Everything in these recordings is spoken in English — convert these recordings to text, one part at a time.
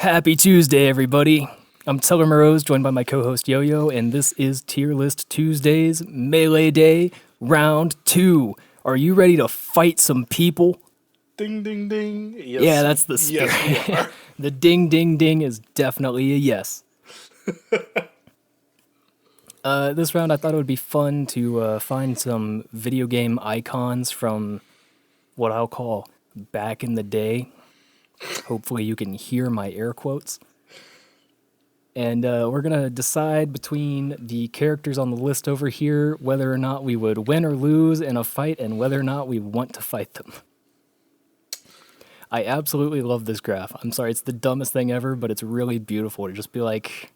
Happy Tuesday, everybody. I'm Teller Morose, joined by my co-host YOYO, and this is Tier List Tuesdays, Melee Day, Round 2. Are you ready to fight some people? Ding, ding, ding. Yes, Yeah, that's the spirit. Yes, we are. The ding, ding, ding is definitely a yes. This round, I thought it would be fun to find some video game icons from what I'll call back in the day. Hopefully you can hear my air quotes. And we're going to decide between the characters on the list over here whether or not we would win or lose in a fight and whether or not we want to fight them. I absolutely love this graph. I'm sorry, it's the dumbest thing ever, but it's really beautiful to just be like,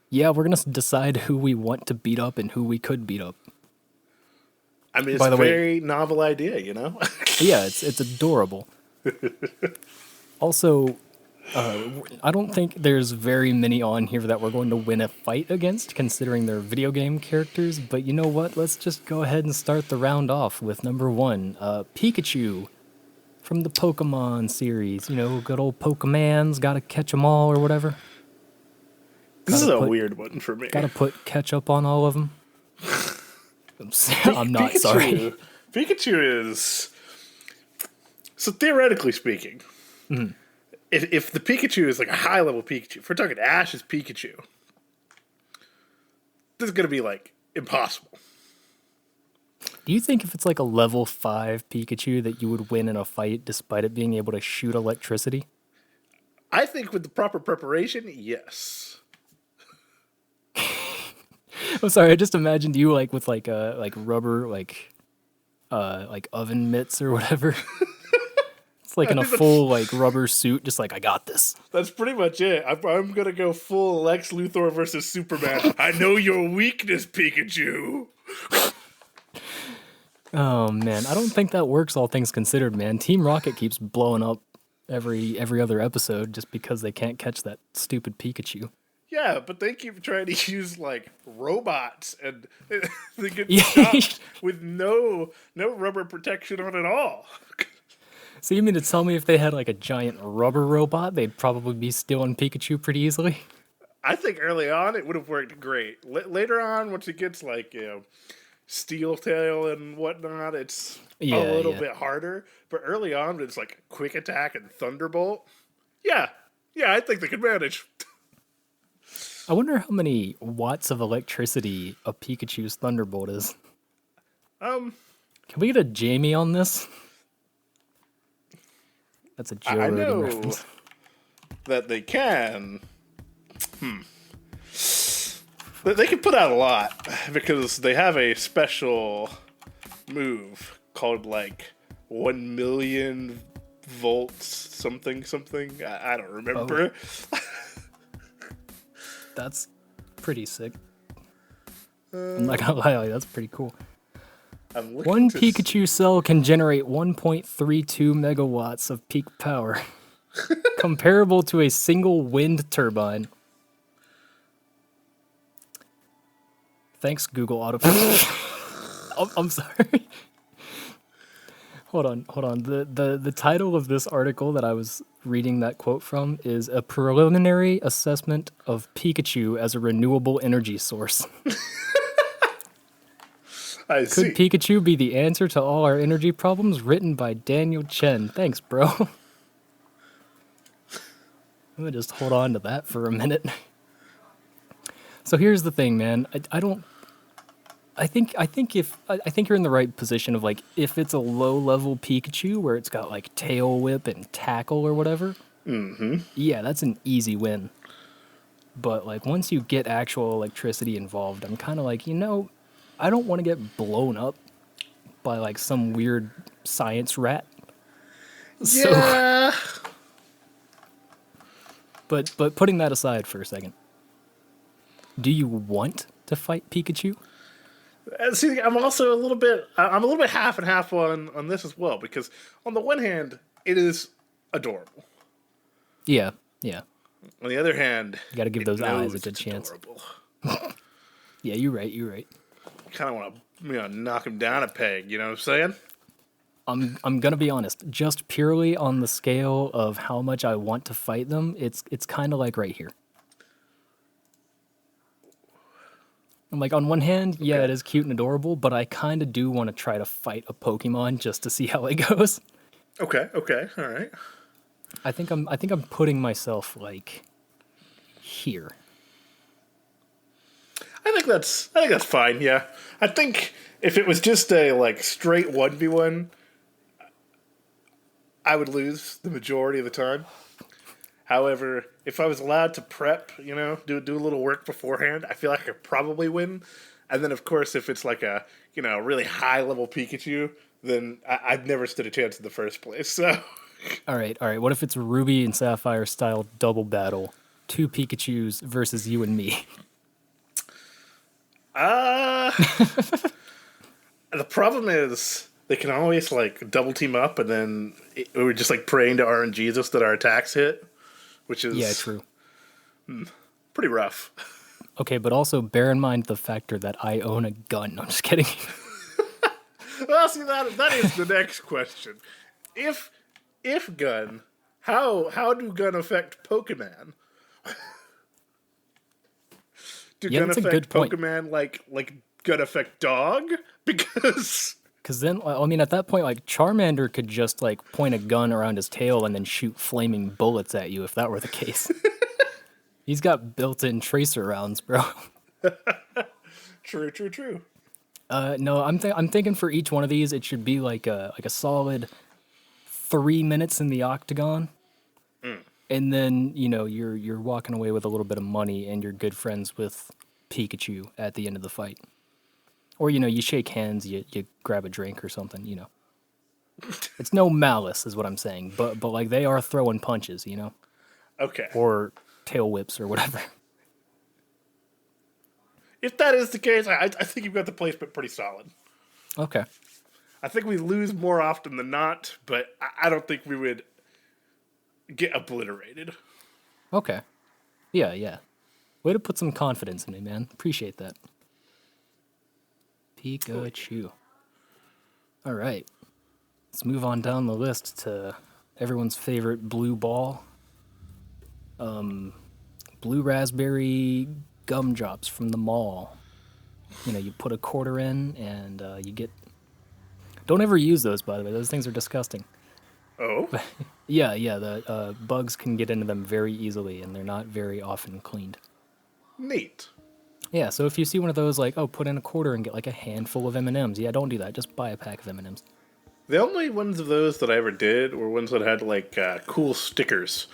yeah, we're going to decide who we want to beat up and who we could beat up. I mean, it's By a the way- very novel idea, you know? Yeah, it's adorable. Also, I don't think there's very many on here that we're going to win a fight against, considering they're video game characters. But you know what? Let's just go ahead and start the round off with number 1, Pikachu from the Pokemon series. You know, good old Pokemans, gotta catch them all or whatever. This is a put- weird one for me. Gotta put ketchup on all of them. I'm not sorry. Pikachu is... So theoretically speaking, if the Pikachu is like a high-level Pikachu, if we're talking Ash's Pikachu, this is going to be like impossible. Do you think if it's like a level 5 Pikachu that you would win in a fight despite it being able to shoot electricity? I think with the proper preparation, yes. I'm sorry, I just imagined you like with like rubber like oven mitts or whatever. It's like in a full like rubber suit, just like I got this. That's pretty much it. I'm going to go full Lex Luthor versus Superman. I know your weakness, Pikachu. Oh man, I don't think that works all things considered, man. Team Rocket keeps blowing up every other episode just because they can't catch that stupid Pikachu. Yeah, but they keep trying to use like robots and they get Yeah. shot with no rubber protection on at all. So you mean to tell me if they had like a giant rubber robot, they'd probably be stealing Pikachu pretty easily? I think early on it would have worked great. Later on, once it gets like Steel Tail and whatnot, it's a little bit harder. But early on, it's like Quick Attack and Thunderbolt. Yeah, I think they could manage. I wonder how many watts of electricity a Pikachu's Thunderbolt is. Can we get a Jamie on this? That's a Joe I Rogan know reference. that they can. But they can put out a lot because they have a special move called like 1 million volts something. I don't remember. Oh. That's pretty sick. I'm not gonna lie, that's pretty cool. One Pikachu cell can generate 1.32 megawatts of peak power, comparable to a single wind turbine. Thanks, Google Autoplay. I'm sorry. Hold on. The title of this article that I was reading that quote from is A Preliminary Assessment of Pikachu as a Renewable Energy Source. I see. Could Pikachu be the answer to all our energy problems? Written by Daniel Chen. Thanks, bro. I'm gonna just hold on to that for a minute. So here's the thing, man. I think you're in the right position of like if it's a low level Pikachu where it's got like tail whip and tackle or whatever. Yeah, that's an easy win. But like once you get actual electricity involved, I'm kind of like, I don't want to get blown up by like some weird science rat. Yeah. So, but putting that aside for a second, do you want to fight Pikachu? See, I'm also a little bit half and half on this as well because on the one hand, it is adorable. Yeah. On the other hand, You got to give those eyes a good it's chance. adorable. Yeah, you're right. Kind of want to knock him down a peg. You know what I'm saying? I'm gonna be honest. Just purely on the scale of how much I want to fight them, it's kind of like right here. I'm like, on one hand, yeah, Okay. it is cute and adorable, but I kind of do want to try to fight a Pokemon just to see how it goes. Okay. Okay. All right. I think I'm putting myself like here. I think that's fine. Yeah. I think if it was just a like straight 1v1, I would lose the majority of the time. However, if I was allowed to prep, do a little work beforehand, I feel like I could probably win. And then, of course, if it's like a really high level Pikachu, then I've never stood a chance in the first place. So, All right. What if it's Ruby and Sapphire style double battle, two Pikachu's versus you and me? uh the problem is they can always like double team up, and then we're just like praying to RNGesus that our attacks hit, which Yeah, is true. pretty rough. Okay, but also bear in mind the factor that I own a gun. No, I'm just kidding. Well, see that is the next question. If gun, how do gun affect Pokemon? Do Yeah, gun that's a affect good point. Pokemon like gun affect dog? Because Because then, I mean, at that point, like Charmander could just like point a gun around his tail and then shoot flaming bullets at you if that were the case. He's got built-in tracer rounds, bro. true. No, I'm thinking for each one of these, it should be like a solid 3 minutes in the octagon, and then you're walking away with a little bit of money, and you're good friends with Pikachu at the end of the fight. Or you shake hands, you grab a drink or something. It's no malice, is what I'm saying. But like they are throwing punches, Okay. or tail whips or whatever. If that is the case, I think you've got the placement pretty solid. Okay. I think we lose more often than not, but I don't think we would get obliterated. Okay. Yeah, yeah. Way to put some confidence in me, man. Appreciate that. Pikachu. All right. Let's move on down the list to everyone's favorite blue ball. Blue raspberry gumdrops from the mall. You put a quarter in and you get. Don't ever use those, by the way. Those things are disgusting. Oh? Yeah, yeah. The bugs can get into them very easily, and they're not very often cleaned. Neat. Yeah, so if you see one of those, like, oh, put in a quarter and get like a handful of M&Ms. Yeah, don't do that. Just buy a pack of M&Ms. The only ones of those that I ever did were ones that had like cool stickers.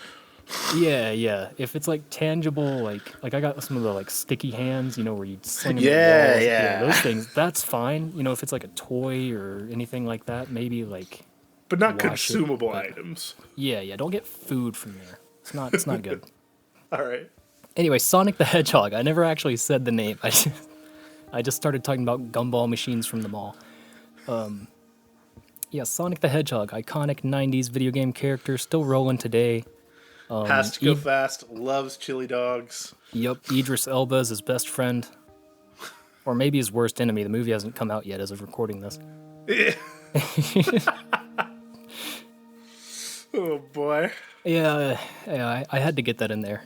Yeah, yeah. If it's like tangible, like I got some of the like sticky hands, where you sling them at Yeah, walls. yeah. Those things. That's fine. If it's like a toy or anything like that, maybe like But not wash it. consumable But items. yeah, yeah. Don't get food from there. It's not good. All right. Anyway, Sonic the Hedgehog. I never actually said the name. I just started talking about gumball machines from the mall. Yeah, Sonic the Hedgehog, iconic '90s video game character, still rolling today. Has to go fast. Loves chili dogs. Yup, Idris Elba is his best friend. Or maybe his worst enemy. The movie hasn't come out yet as of recording this. Oh boy. Yeah, I had to get that in there.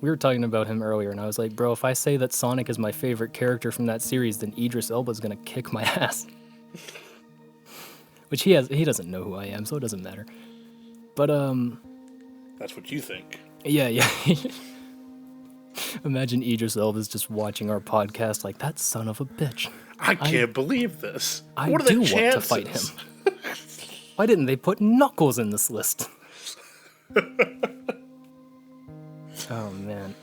We were talking about him earlier, and I was like, bro, if I say that Sonic is my favorite character from that series, then Idris Elba's gonna kick my ass. Which he doesn't know who I am, so it doesn't matter. But, That's what you think. yeah, yeah. Imagine Idris Elba's just watching our podcast like, that son of a bitch. I can't believe this. I What are do the want to chances? fight him. Why didn't they put Knuckles in this list? Oh, man.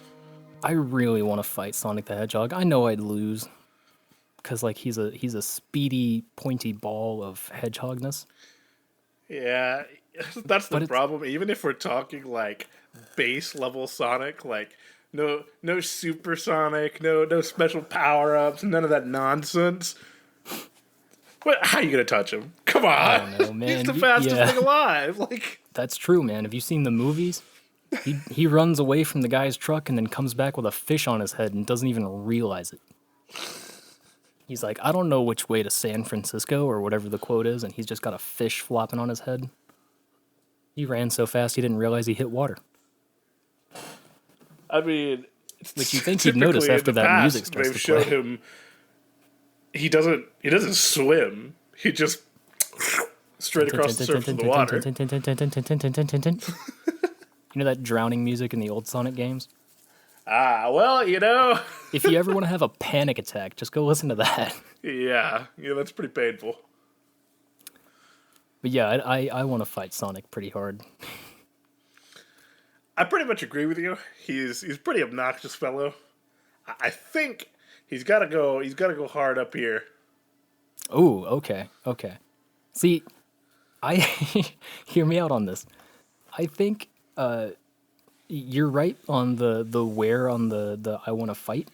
I really want to fight Sonic the Hedgehog. I know I'd lose. Because, like, he's a speedy, pointy ball of hedgehogness. Yeah, that's the But it's- problem. Even if we're talking like base level Sonic, like no super Sonic, no special power ups, none of that nonsense. What? How are you gonna touch him? Come on, I don't know, man. he's the fastest Yeah. thing alive. Like, That's true, man. Have you seen the movies? He runs away from the guy's truck and then comes back with a fish on his head and doesn't even realize it. He's like, I don't know which way to San Francisco or whatever the quote is, and he's just got a fish flopping on his head. He ran so fast he didn't realize he hit water. I mean, which you think he'd notice after that music starts to play. They've showed him he doesn't swim. He just straight across the surface of the water. You know that drowning music in the old Sonic games? Well, you know. If you ever want to have a panic attack, just go listen to that. Yeah, that's pretty painful. But yeah, I want to fight Sonic pretty hard. I pretty much agree with you. He's a pretty obnoxious fellow. I think he's got to go hard up here. Oh, okay. See, I hear me out on this. I think you're right on the where on the I want to fight,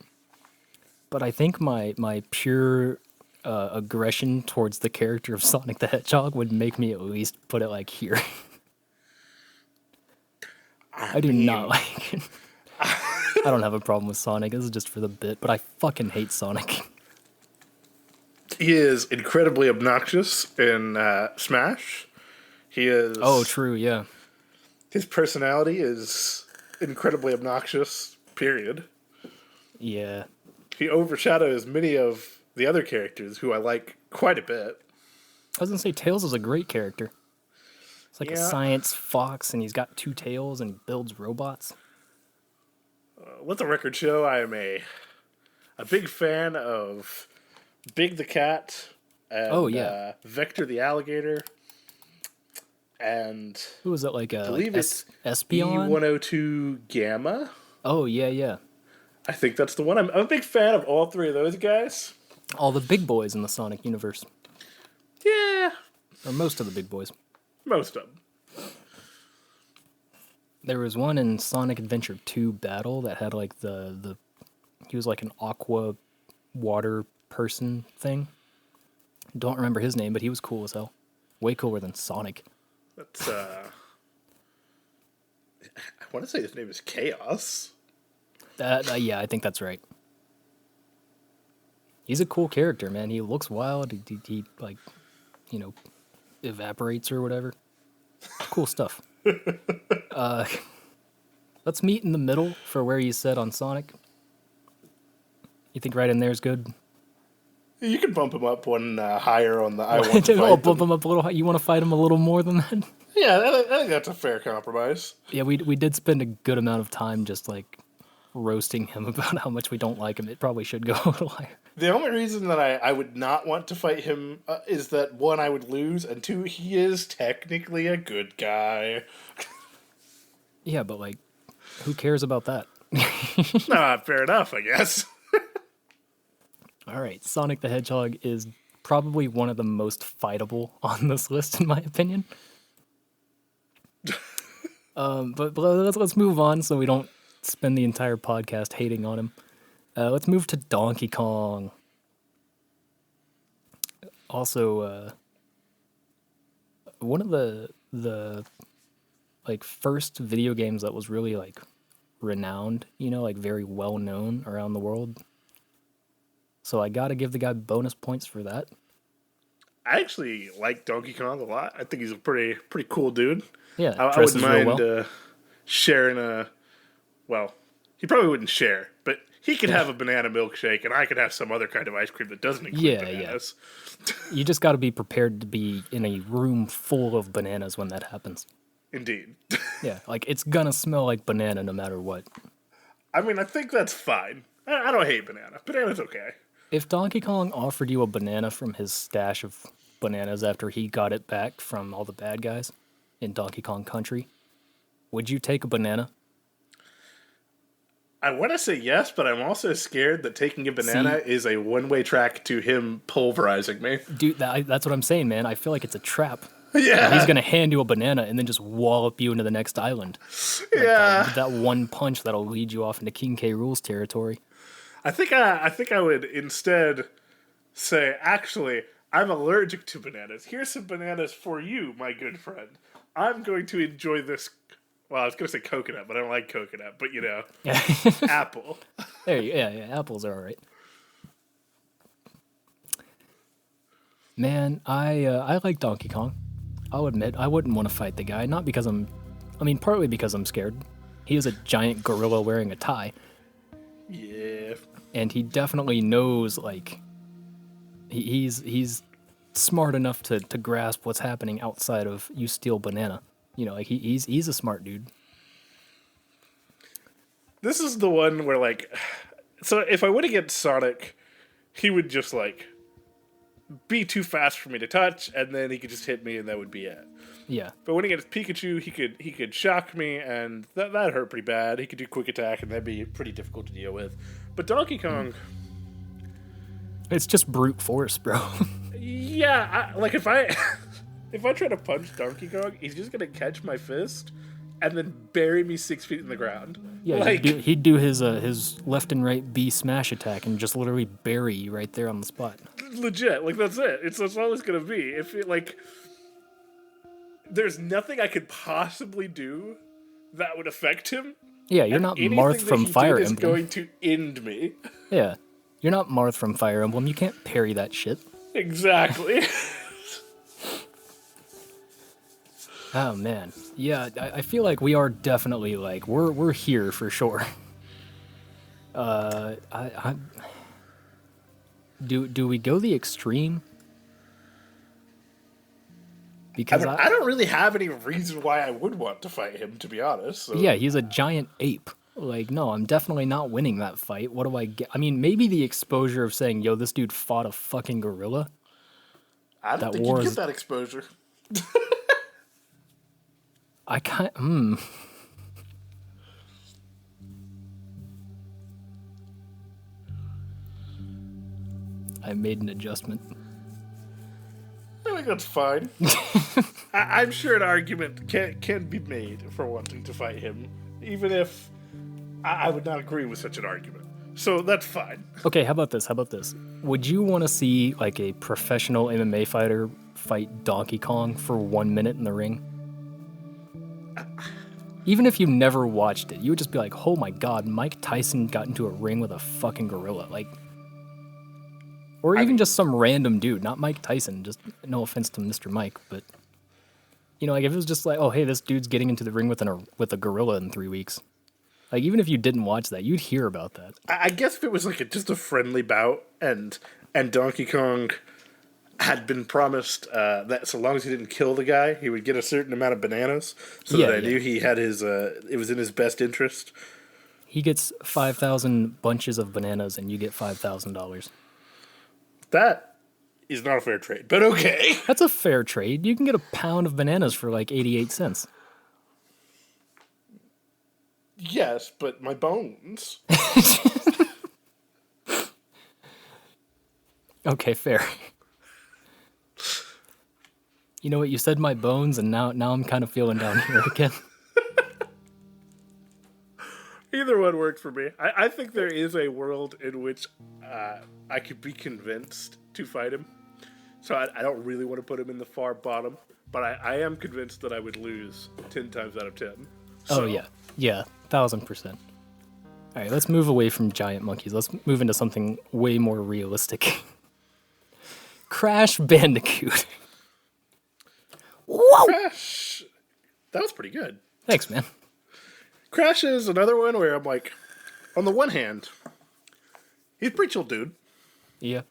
but I think my pure aggression towards the character of Sonic the Hedgehog would make me at least put it like here. I do not like it. I don't have a problem with Sonic. This is just for the bit, but I fucking hate Sonic. He is incredibly obnoxious in Smash. He is. Oh, true, yeah. His personality is incredibly obnoxious, period. Yeah. He overshadows many of the other characters who I like quite a bit. I was going to say, Tails is a great character. It's like a science fox, and he's got two tails, and he builds robots. Let the record show I am a big fan of Big the Cat and Vector the Alligator. And who was it, like I believe it's Espeon? E102 Gamma. Oh, yeah. I think that's the one. I'm a big fan of all three of those guys. All the big boys in the Sonic universe. Yeah. Or most of the big boys. Most of them. There was one in Sonic Adventure 2 Battle that had like the he was like an aqua water person thing. Don't remember his name, but he was cool as hell. Way cooler than Sonic. That's I want to say his name is Chaos. Yeah, I think that's right. He's a cool character, man. He looks wild. He like, evaporates or whatever. Cool stuff. Let's meet in the middle for where you said on Sonic. You think right in there is good? You can bump him up one higher on the I want to fight bump him up a little high. You want to fight him a little more than that? Yeah, I think that's a fair compromise. Yeah, we did spend a good amount of time just like roasting him about how much we don't like him. It probably should go a little higher. The only reason that I would not want to fight him is that, one, I would lose, and two, he is technically a good guy. Yeah, but like, who cares about that? Fair enough, I guess. All right, Sonic the Hedgehog is probably one of the most fightable on this list, in my opinion. But let's move on so we don't spend the entire podcast hating on him. Let's move to Donkey Kong. Also, one of the like first video games that was really like renowned, like very well known around the world. So I gotta give the guy bonus points for that. I actually like Donkey Kong a lot. I think he's a pretty cool dude. Yeah, I wouldn't mind sharing a. Well, he probably wouldn't share, but he could have a banana milkshake, and I could have some other kind of ice cream that doesn't include bananas. Yeah. You just got to be prepared to be in a room full of bananas when that happens. Indeed. Yeah, like it's gonna smell like banana no matter what. I mean, I think that's fine. I don't hate banana. Banana's okay. If Donkey Kong offered you a banana from his stash of bananas after he got it back from all the bad guys in Donkey Kong Country, would you take a banana? I want to say yes, but I'm also scared that taking a banana is a one-way track to him pulverizing me. Dude, that's what I'm saying, man. I feel like it's a trap. Yeah. He's going to hand you a banana and then just wallop you into the next island. Yeah. Like that one punch that'll lead you off into King K. Rool's territory. I think I would instead say, actually, I'm allergic to bananas. Here's some bananas for you, my good friend. I'm going to enjoy this. Well, I was going to say coconut, but I don't like coconut. But, apple. There you go. Yeah, apples are all right. Man, I like Donkey Kong. I'll admit, I wouldn't want to fight the guy, not because partly because I'm scared. He is a giant gorilla wearing a tie. Yeah. And he definitely knows, like, he's smart enough to grasp what's happening outside of you steal banana. You know, like, he's a smart dude. This is the one where, like, so if I went against Sonic, he would just, like, be too fast for me to touch, and then he could just hit me, and that would be it. Yeah. But when he gets Pikachu, he could shock me, and that hurt pretty bad. He could do quick attack, and that'd be pretty difficult to deal with. But Donkey Kong, it's just brute force, bro. Yeah, like if I if I try to punch Donkey Kong, he's just gonna catch my fist and then bury me 6 feet in the ground. Yeah, like, he'd do his left and right B smash attack and just literally bury you right there on the spot. Legit, like that's it. That's all it's gonna be. If it like, there's nothing I could possibly do that would affect him. Yeah, you're not Marth from Fire Emblem. Is going to end me. Yeah, you're not Marth from Fire Emblem. You can't parry that shit. Exactly. Oh man, yeah, I feel like we are definitely like we're here for sure. Do we go the extreme? Because I don't really have any reason why I would want to fight him, to be honest. So. Yeah, he's a giant ape. Like, no, I'm definitely not winning that fight. What do I get? I mean, maybe the exposure of saying, yo, this dude fought a fucking gorilla. I don't think you get that exposure. I can't. I made an adjustment. I think that's fine. I'm sure an argument can be made for wanting to fight him, even if I would not agree with such an argument. So that's fine. Okay, how about this? Would you want to see like a professional MMA fighter fight Donkey Kong for 1 minute in the ring? Even if you never watched it, you would just be like, oh my god, Mike Tyson got into a ring with a fucking gorilla. Like, or even just some random dude, not Mike Tyson. Just no offense to Mr. Mike, but you know, like if it was just like, oh hey, this dude's getting into the ring with a gorilla in 3 weeks. Like even if you didn't watch that, you'd hear about that. I guess if it was like just a friendly bout, and Donkey Kong had been promised that so long as he didn't kill the guy, he would get a certain amount of bananas. So that I knew he had his. It was in his best interest. He gets 5,000 bunches of bananas, and you get $5,000. That is not a fair trade, but okay. That's a fair trade. You can get a pound of bananas for like 88 cents. Yes, but my bones. Okay, fair. You know what? You said my bones, and now I'm kind of feeling down here again. Either one works for me. I think there is a world in which I could be convinced to fight him. So I don't really want to put him in the far bottom, but I am convinced that I would lose 10 times out of 10. So. Oh, yeah. Yeah, 1,000%. All right, let's move away from giant monkeys. Let's move into something way more realistic. Crash Bandicoot. Whoa! Crash. That was pretty good. Thanks, man. Crash is another one where I'm like, on the one hand, he's a pretty chill dude. Yeah.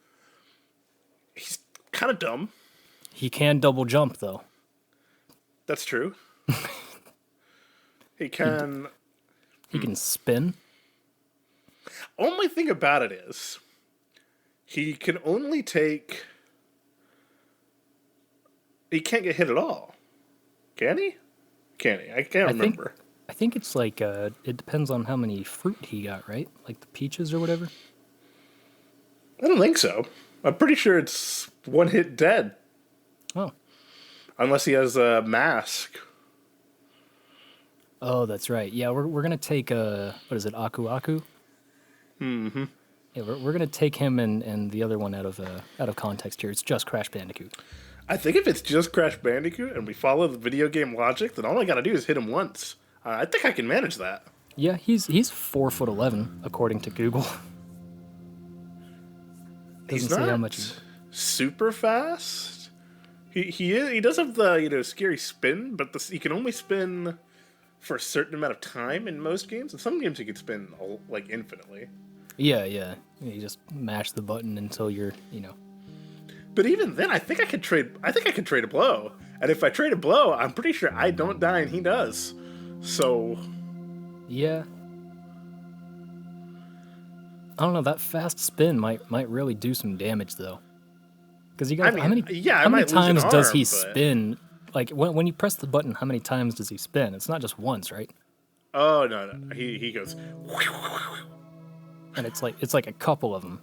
He's kind of dumb. He can double jump, though. That's true. He can... He can spin. Only thing about it is, he can only take... He can't get hit at all. Can he? Can he? I can't remember. I think it's like, it depends on how many fruit he got, right? Like the peaches or whatever? I don't think so. I'm pretty sure it's one hit dead. Oh. Unless he has a mask. Oh, that's right. Yeah, we're going to take, what is it, Aku Aku? Mm-hmm. Yeah, we're going to take him and the other one out of context here. It's just Crash Bandicoot. I think if it's just Crash Bandicoot and we follow the video game logic, then all I got to do is hit him once. I think I can manage that. Yeah, he's 4'11", according to Google. He's not. super fast. He does have the scary spin, but he can only spin for a certain amount of time in most games. In some games, he can spin like infinitely. Yeah. You just mash the button until you're. But even then, I think I could trade a blow, and if I trade a blow, I'm pretty sure I don't die and he does. So. Yeah. I don't know. That fast spin might really do some damage though. Because you got how many times does he spin? Like when you press the button, how many times does he spin? It's not just once, right? Oh no, he goes. And it's like a couple of them.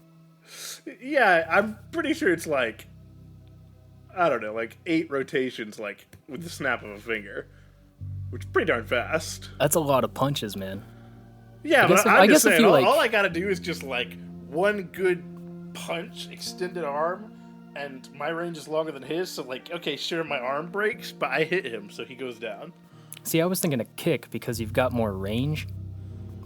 Yeah, I'm pretty sure it's like, I don't know, like 8 rotations, like with the snap of a finger, which is pretty darn fast. That's a lot of punches, man. Yeah, I guess if you all I gotta do is just like one good punch, extended arm, and my range is longer than his, so like, okay, sure, my arm breaks, but I hit him, so he goes down. See, I was thinking a kick because you've got more range,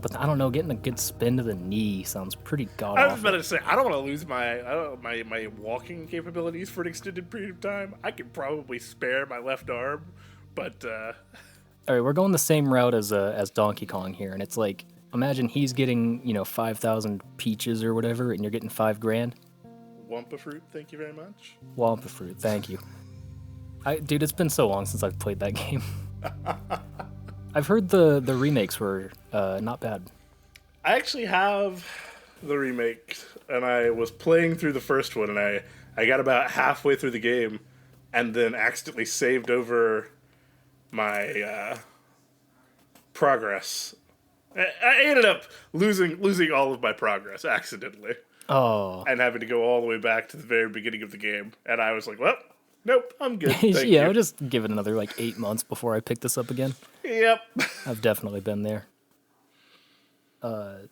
but I don't know, getting a good spin to the knee sounds pretty god-awful. I was about to say, I don't want to lose my walking capabilities for an extended period of time. I could probably spare my left arm, but... All right, we're going the same route as Donkey Kong here, and it's like, imagine he's getting, 5,000 peaches or whatever, and you're getting $5,000. Wampa fruit, thank you very much. Wampa fruit, thank you. Dude, it's been so long since I've played that game. I've heard the remakes were not bad. I actually have the remake, and I was playing through the first one, and I got about halfway through the game, and then accidentally saved over my progress. I ended up losing all of my progress accidentally. Oh. And having to go all the way back to the very beginning of the game, and I was like, well. Nope, I'm good. Thank you. I'll just give it another 8 months before I pick this up again. Yep. I've definitely been there. The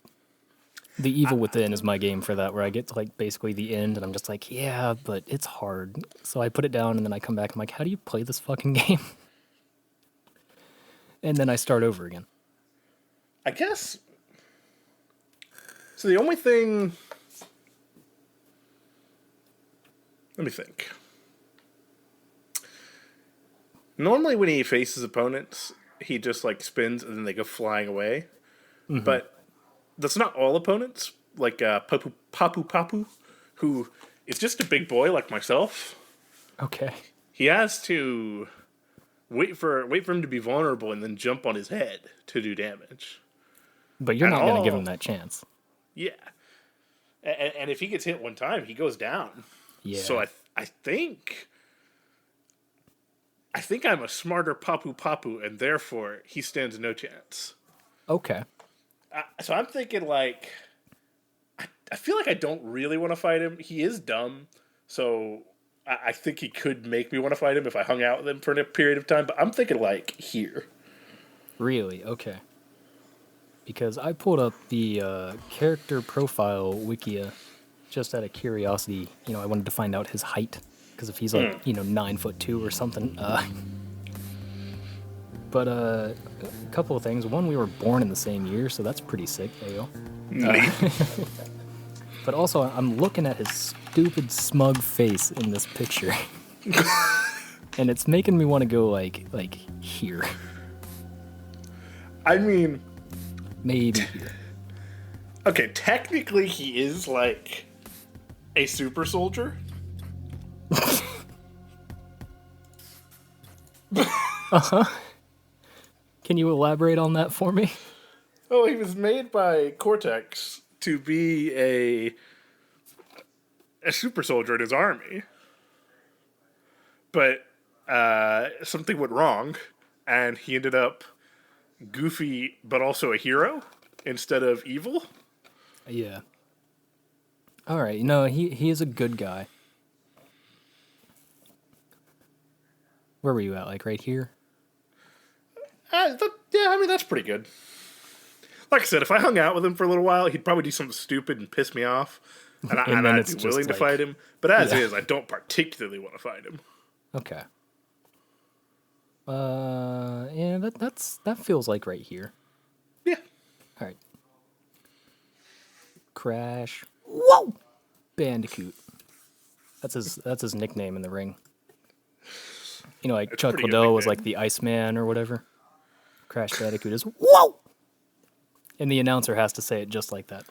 Evil Within is my game for that, where I get to basically the end and I'm just like, yeah, but it's hard. So I put it down and then I come back and I'm like, how do you play this fucking game? And then I start over again. I guess. So the only thing. Let me think. Normally when he faces opponents, he just spins and then they go flying away. Mm-hmm. But that's not all opponents. Like Papu, who is just a big boy like myself. Okay. He has to wait for him to be vulnerable and then jump on his head to do damage. But you're not going to give him that chance. Yeah. And if he gets hit one time, he goes down. Yeah. So I think I'm a smarter Papu, and therefore he stands no chance. Okay. So I'm thinking I feel like I don't really want to fight him. He is dumb, so I think he could make me want to fight him if I hung out with him for a period of time. But I'm thinking here. Really? Okay. Because I pulled up the character profile wikia just out of curiosity. I wanted to find out his height. Because if he's 9'2" or something. But a couple of things. One, we were born in the same year, so that's pretty sick. There you go. But also, I'm looking at his stupid, smug face in this picture. And it's making me want to go, here. I mean... Maybe here. Okay, technically he is, a super soldier. Uh-huh. Can you elaborate on that for me? Oh, he was made by Cortex to be a super soldier in his army. But something went wrong, and he ended up goofy, but also a hero instead of evil. Yeah. All right. No, he is a good guy. Where were you at? Right here? That's pretty good. Like I said, if I hung out with him for a little while, he'd probably do something stupid and piss me off. And I'd be willing to fight him. But as is, I don't particularly want to fight him. Okay. Yeah, that feels like right here. Yeah. All right. Crash. Whoa! Bandicoot. That's his nickname in the ring. You know, like It's a Chuck pretty good Liddell was nickname. like the Iceman or whatever. Crash Bandicoot is whoa, and the announcer has to say it just like that.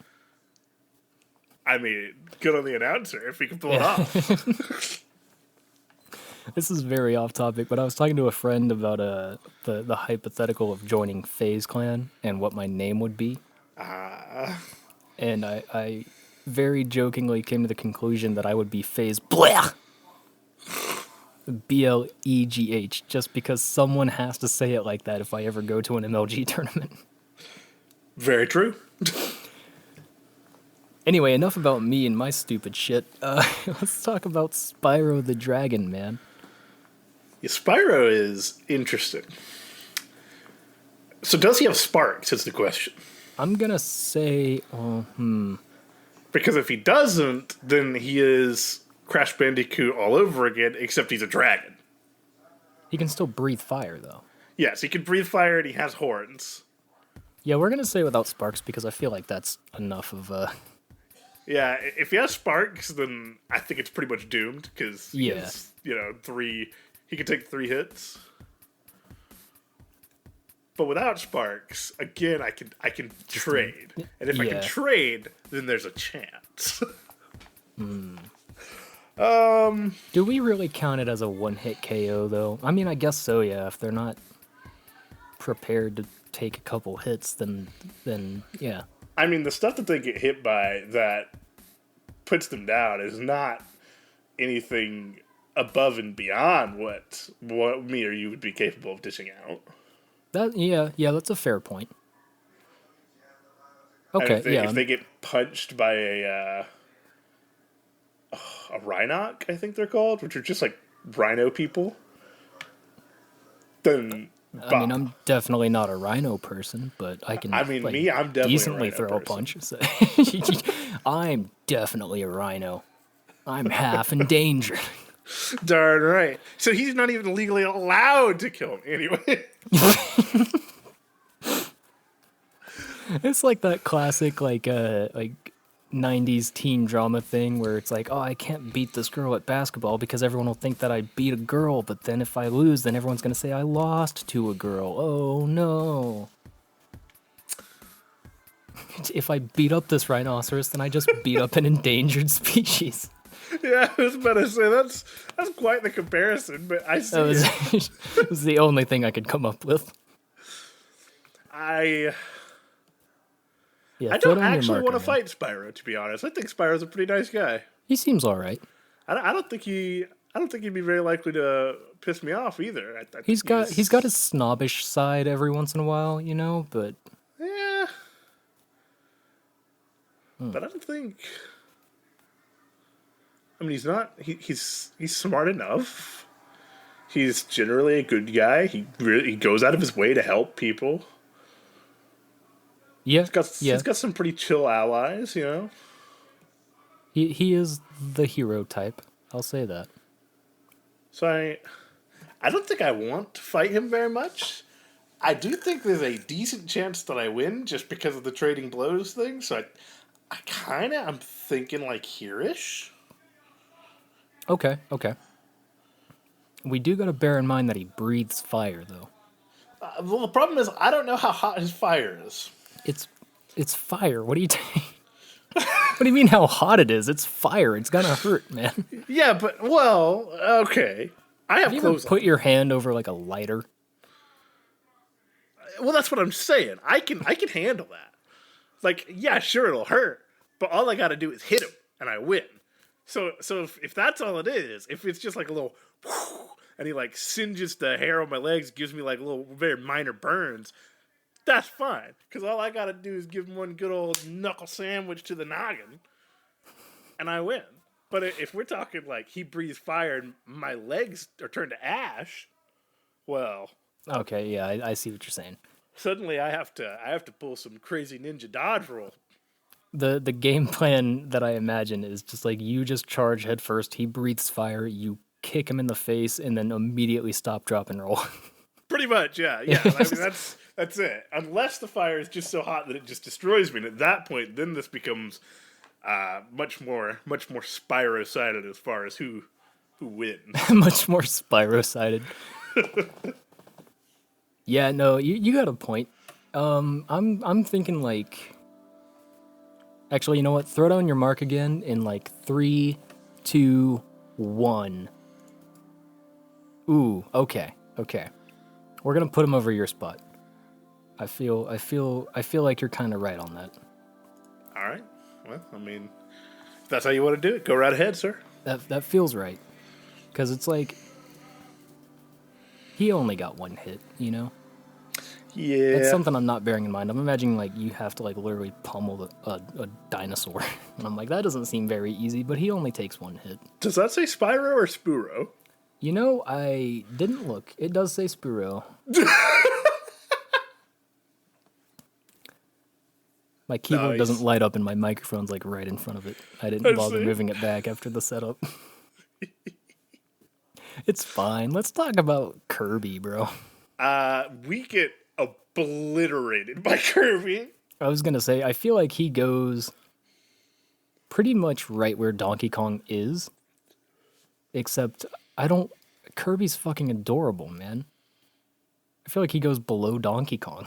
I mean, good on the announcer if he can pull it Yeah. off. This is very off topic, but I was talking to a friend about the hypothetical of joining FaZe Clan and what my name would be, and I very jokingly came to the conclusion that I would be FaZe Blah, BLEGH, just because someone has to say it like that if I ever go to an MLG tournament. Very true. Anyway, enough about me and my stupid shit. Let's talk about Spyro the Dragon, man. Yeah, Spyro is interesting. So does he have sparks is the question. I'm gonna say, Because if he doesn't, then he is Crash Bandicoot all over again, except he's a dragon. he can still breathe fire, though. Yes, he can breathe fire and he has horns. Yeah, we're gonna say without sparks because I feel like that's enough of a... Yeah, if he has sparks, then I think it's pretty much doomed because he Yeah. has, he can take 3 hits. But without sparks, again, I can trade, and if I Yeah. can trade, then there's a chance. Do we really count it as a one-hit KO, though? I mean, I guess so, yeah. If they're not prepared to take a couple hits, then yeah. I mean, the stuff that they get hit by that puts them down is not anything above and beyond what me or you would be capable of dishing out. Yeah, that's a fair point. And Okay, if they get punched by a Rhinoc, I think they're called, which are just like rhino people, then I mean, I'm definitely not a rhino person, but I can. I mean, like, I'm definitely decently a rhino throw a person. punch. So I'm definitely a rhino. I'm half endangered. Darn right. So he's not even legally allowed to kill him anyway. It's like that classic like 90s teen drama thing where it's like, oh, I can't beat this girl at basketball because everyone will think that I beat a girl, but then if I lose, then everyone's going to say I lost to a girl. Oh, no. If I beat up this rhinoceros, then I just beat up an endangered species. Yeah, I was about to say that's quite the comparison, but I see it. It was the only thing I could come up with. I Yeah, don't throw down your actually marker, want to man. fight Spyro, to be honest. I think Spyro's a pretty nice guy. He seems all right. I don't think he'd be very likely to piss me off either. I think He's got his snobbish side every once in a while, you know, but yeah, but I don't think. I mean, he's not. He's smart enough. He's generally a good guy. He goes out of his way to help people. yeah, He's got some pretty chill allies, you know. he is the hero type. I'll say that. So I don't think I want to fight him very much. I do think there's a decent chance that I win just because of the trading blows thing. So I kind of am thinking like here-ish. Okay. We do got to bear in mind that he breathes fire, though. Well, the problem is I don't know how hot his fire is. It's fire. What do you What do you mean how hot it is? It's fire. It's gonna hurt, man. Yeah, but well, okay. I have You ever clothes on. put your hand over like a lighter? Well, that's what I'm saying. I can handle that. Like, yeah, sure, it'll hurt, but all I got to do is hit him, and I win. So if that's all it is, if it's just like a little, whoosh, and he like singes the hair on my legs, gives me like little very minor burns, that's fine. Because all I got to do is give him one good old knuckle sandwich to the noggin, and I win. But if we're talking like he breathes fire and my legs are turned to ash, well, Okay, yeah, I see what you're saying. suddenly I have to pull some crazy ninja dodge roll. The game plan that I imagine is just like you just charge head first, he breathes fire, you kick him in the face, and then immediately stop, drop, and roll. Pretty much, yeah. I mean, that's it. Unless the fire is just so hot that it just destroys me. And at that point, then this becomes much more Spyro-sided as far as who wins. Much more Spyro-sided. Yeah, no, you got a point. I'm thinking like. Actually, you know what? Throw down your mark again in like 3, 2, 1. Ooh, okay. We're gonna put him over your spot. I feel like you're kind of right on that. All right. Well, I mean, if that's how you want to do it, go right ahead, sir. That feels right, because it's like he only got one hit, you know. Yeah. That's something I'm not bearing in mind. I'm imagining like you have to like literally pummel a dinosaur, and I'm like that doesn't seem very easy. But he only takes one hit. Does that say Spyro or Spuro? You know, I didn't look. It does say Spuro. My keyboard doesn't light up and my microphone's like right in front of it. I didn't bother moving it back after the setup. It's fine. Let's talk about Kirby, bro. We get obliterated by Kirby. I was gonna say, I feel like he goes pretty much right where Donkey Kong is. Except, Kirby's fucking adorable, man. I feel like he goes below Donkey Kong.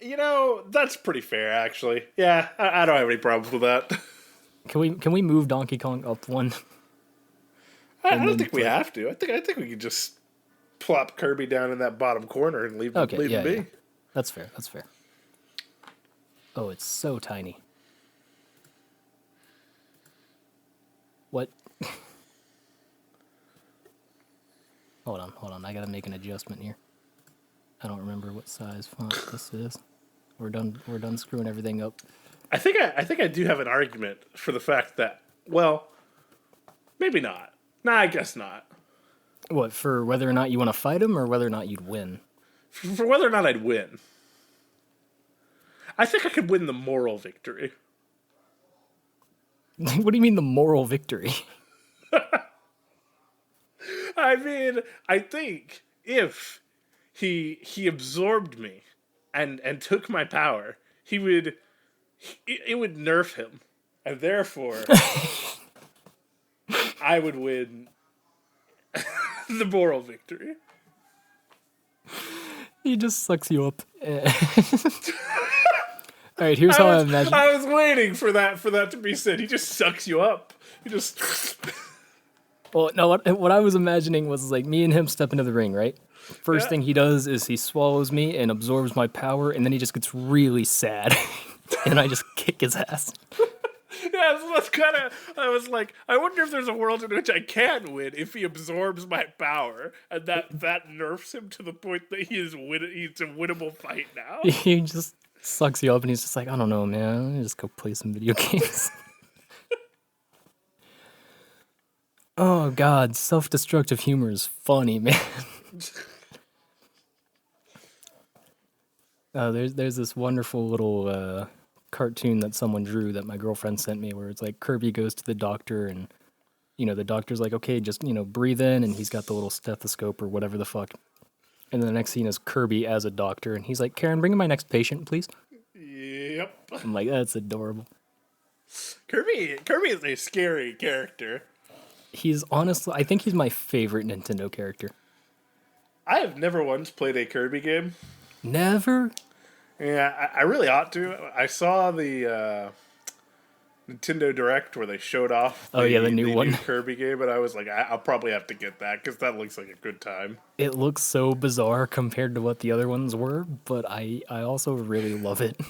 You know, that's pretty fair, actually. Yeah, I don't have any problems with that. Can we move Donkey Kong up one? I don't think we have to. I think we can just plop Kirby down in that bottom corner and leave him be. Yeah. That's fair. Oh, it's so tiny. What? Hold on. I gotta make an adjustment here. I don't remember what size font this is. We're done screwing everything up. I think I do have an argument for the fact that, well, maybe not. Nah, I guess not. What, for whether or not you want to fight him or whether or not you'd win? For whether or not I'd win. I think I could win the moral victory. What do you mean the moral victory? I mean, I think if he absorbed me and took my power, it would nerf him. And therefore I would win the moral victory. He just sucks you up. All right, here's how I imagine. I was waiting for that to be said. He just sucks you up. He just. Well, no. What I was imagining was like me and him step into the ring, right? First thing he does is he swallows me and absorbs my power, and then he just gets really sad, and I just kick his ass. Yeah, so that's kind of. I was like, I wonder if there's a world in which I can win if he absorbs my power, and that nerfs him to the point that he's a winnable fight now. He just sucks you up, and he's just like, I don't know, man. Let me just go play some video games. Oh God, self-destructive humor is funny, man. There's this wonderful little cartoon that someone drew that my girlfriend sent me, where it's like Kirby goes to the doctor, and the doctor's like, okay, just breathe in, and he's got the little stethoscope or whatever the fuck. And then the next scene is Kirby as a doctor, and he's like, Karen, bring in my next patient, please. Yep. I'm like, that's adorable. Kirby is a scary character. He's honestly, I think he's my favorite Nintendo character. I have never once played a Kirby game. Never? Yeah, I really ought to. I saw the Nintendo Direct where they showed off the new Kirby game, and I was like, I'll probably have to get that because that looks like a good time. It looks so bizarre compared to what the other ones were, but I also really love it.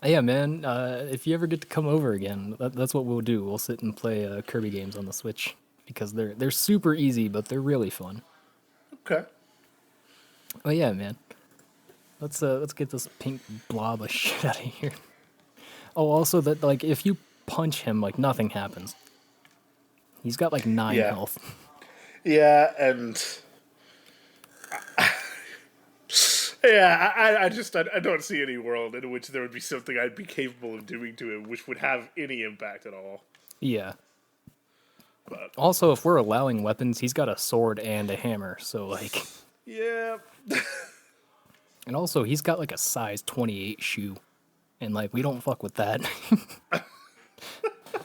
Yeah, man, if you ever get to come over again, that's what we'll do. We'll sit and play Kirby games on the Switch, because they're super easy, but they're really fun. Okay. Oh yeah, man. Let's get this pink blob of shit out of here. Oh, also that like if you punch him, like nothing happens. He's got like 9 health. Yeah, and I don't see any world in which there would be something I'd be capable of doing to him which would have any impact at all. Yeah. But also, if we're allowing weapons, he's got a sword and a hammer, so like. Yeah. And also, he's got like a size 28 shoe, And, like, we don't fuck with that.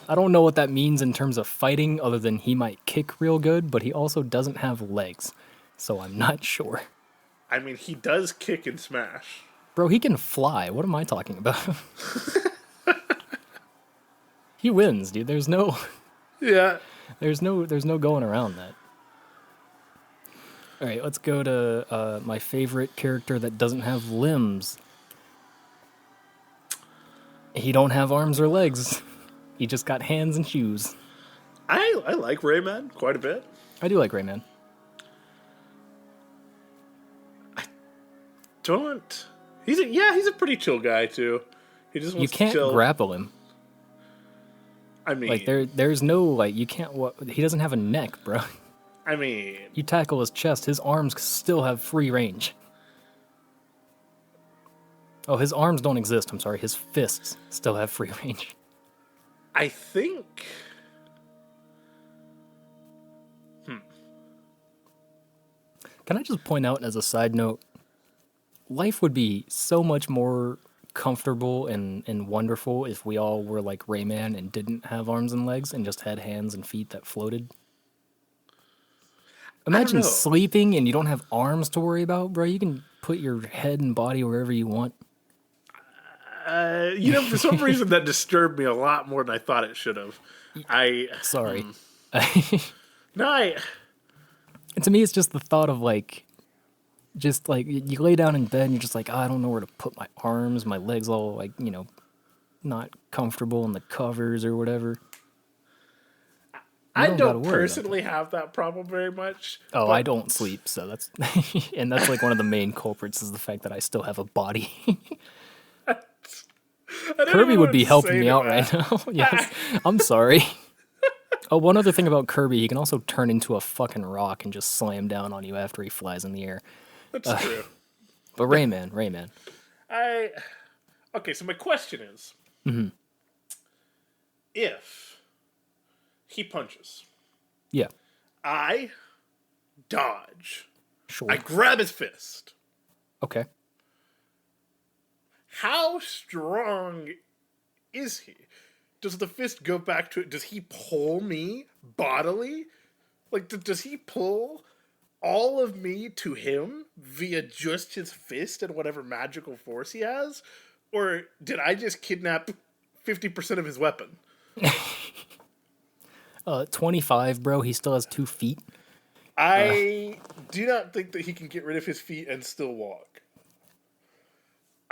I don't know what that means in terms of fighting, other than he might kick real good, but he also doesn't have legs. So I'm not sure. I mean, he does kick and smash. Bro, he can fly. What am I talking about? He wins, dude. There's no Yeah. there's no going around that. All right, let's go to my favorite character that doesn't have limbs. He don't have arms or legs. He just got hands and shoes. I like Rayman quite a bit. I do like Rayman. Don't. He's a pretty chill guy too. He just wants You can't to chill. grapple him. I mean, Like there's no like you can't. He doesn't have a neck, bro. I mean, You tackle his chest, his arms still have free range. Oh, his arms don't exist. I'm sorry. His fists still have free range. I think. Can I just point out as a side note, life would be so much more comfortable and wonderful if we all were like Rayman and didn't have arms and legs and just had hands and feet that floated. Imagine sleeping and you don't have arms to worry about, bro. You can put your head and body wherever you want. For some reason that disturbed me a lot more than I thought it should have. Sorry. No, To me, it's just the thought of like, just like you lay down in bed and you're just like, oh, I don't know where to put my arms, my legs all like, not comfortable in the covers or whatever. I don't personally have that problem very much. Oh, I don't sleep, so that's and that's like one of the main culprits is the fact that I still have a body. Kirby would be helping me out right now. Yes, I'm sorry. Oh, one other thing about Kirby, he can also turn into a fucking rock and just slam down on you after he flies in the air. That's true. But Rayman. Okay, so my question is, if he punches, yeah, I dodge, sure, I grab his fist. Okay. How strong is he? Does the fist go back to it? Does he pull me bodily? Like, does he pull all of me to him via just his fist and whatever magical force he has? Or did I just kidnap 50% of his weapon? 25, bro. He still has 2 feet. I do not think that he can get rid of his feet and still walk.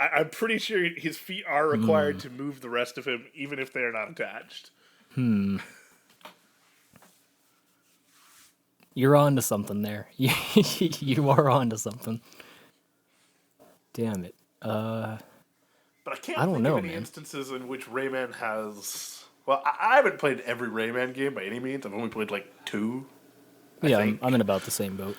I'm pretty sure his feet are required to move the rest of him, even if they are not attached. You're on to something there. You are on to something. Damn it. But I can't don't think know, of any man. instances in which Rayman has... Well, I haven't played every Rayman game by any means. I've only played like 2. I'm in about the same boat.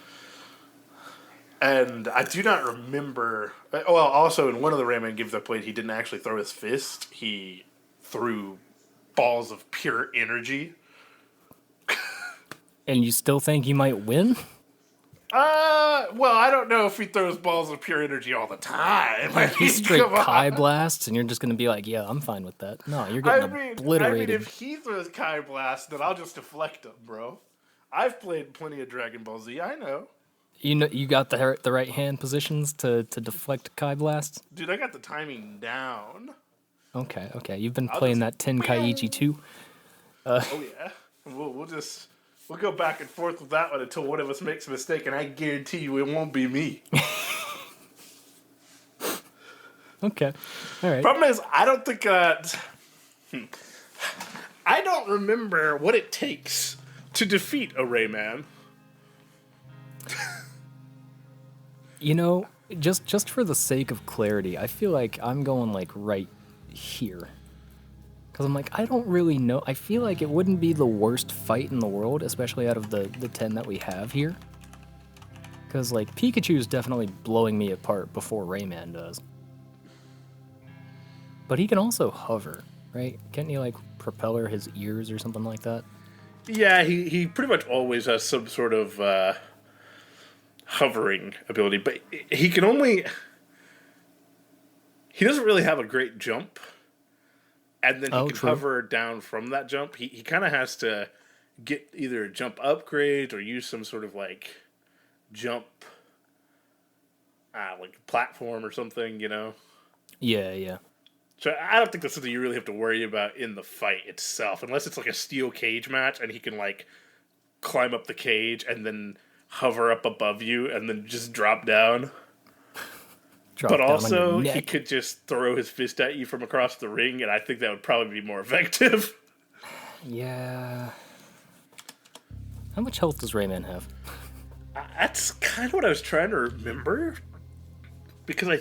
And I do not remember... Well, also in one of the Rayman games I played, he didn't actually throw his fist. He threw balls of pure energy. And you still think you might win? Well, I don't know if he throws balls of pure energy all the time. Like he's straight Kai blasts, and you're just going to be like, yeah, I'm fine with that. No, you're getting obliterated. If he throws Kai blast, then I'll just deflect him, bro. I've played plenty of Dragon Ball Z, I know. You got the right hand positions to deflect Kai blasts? Dude, I got the timing down. Okay. You've been playing that Tenkaichi too? Oh, yeah. We'll go back and forth with that one until one of us makes a mistake, and I guarantee you it won't be me. Okay. All right. Problem is, I don't think I don't remember what it takes to defeat a Rayman. Just for the sake of clarity, I feel like I'm going like right here. Because I'm like, I don't really know. I feel like it wouldn't be the worst fight in the world, especially out of the 10 that we have here. Because, like, Pikachu's definitely blowing me apart before Rayman does. But he can also hover, right? Can't he, like, propeller his ears or something like that? Yeah, he pretty much always has some sort of hovering ability. But he can only he doesn't really have a great jump, and then he can true. hover down from that jump. He kind of has to get either a jump upgrade or use some sort of like jump, like platform or something, you know. Yeah, yeah. So I don't think that's something you really have to worry about in the fight itself, unless it's like a steel cage match and he can like climb up the cage and then hover up above you and then just drop down. Drop But down on your also, he neck. could just throw his fist at you from across the ring, and I think that would probably be more effective. Yeah. How much health does Rayman have? That's kind of what I was trying to remember. Because I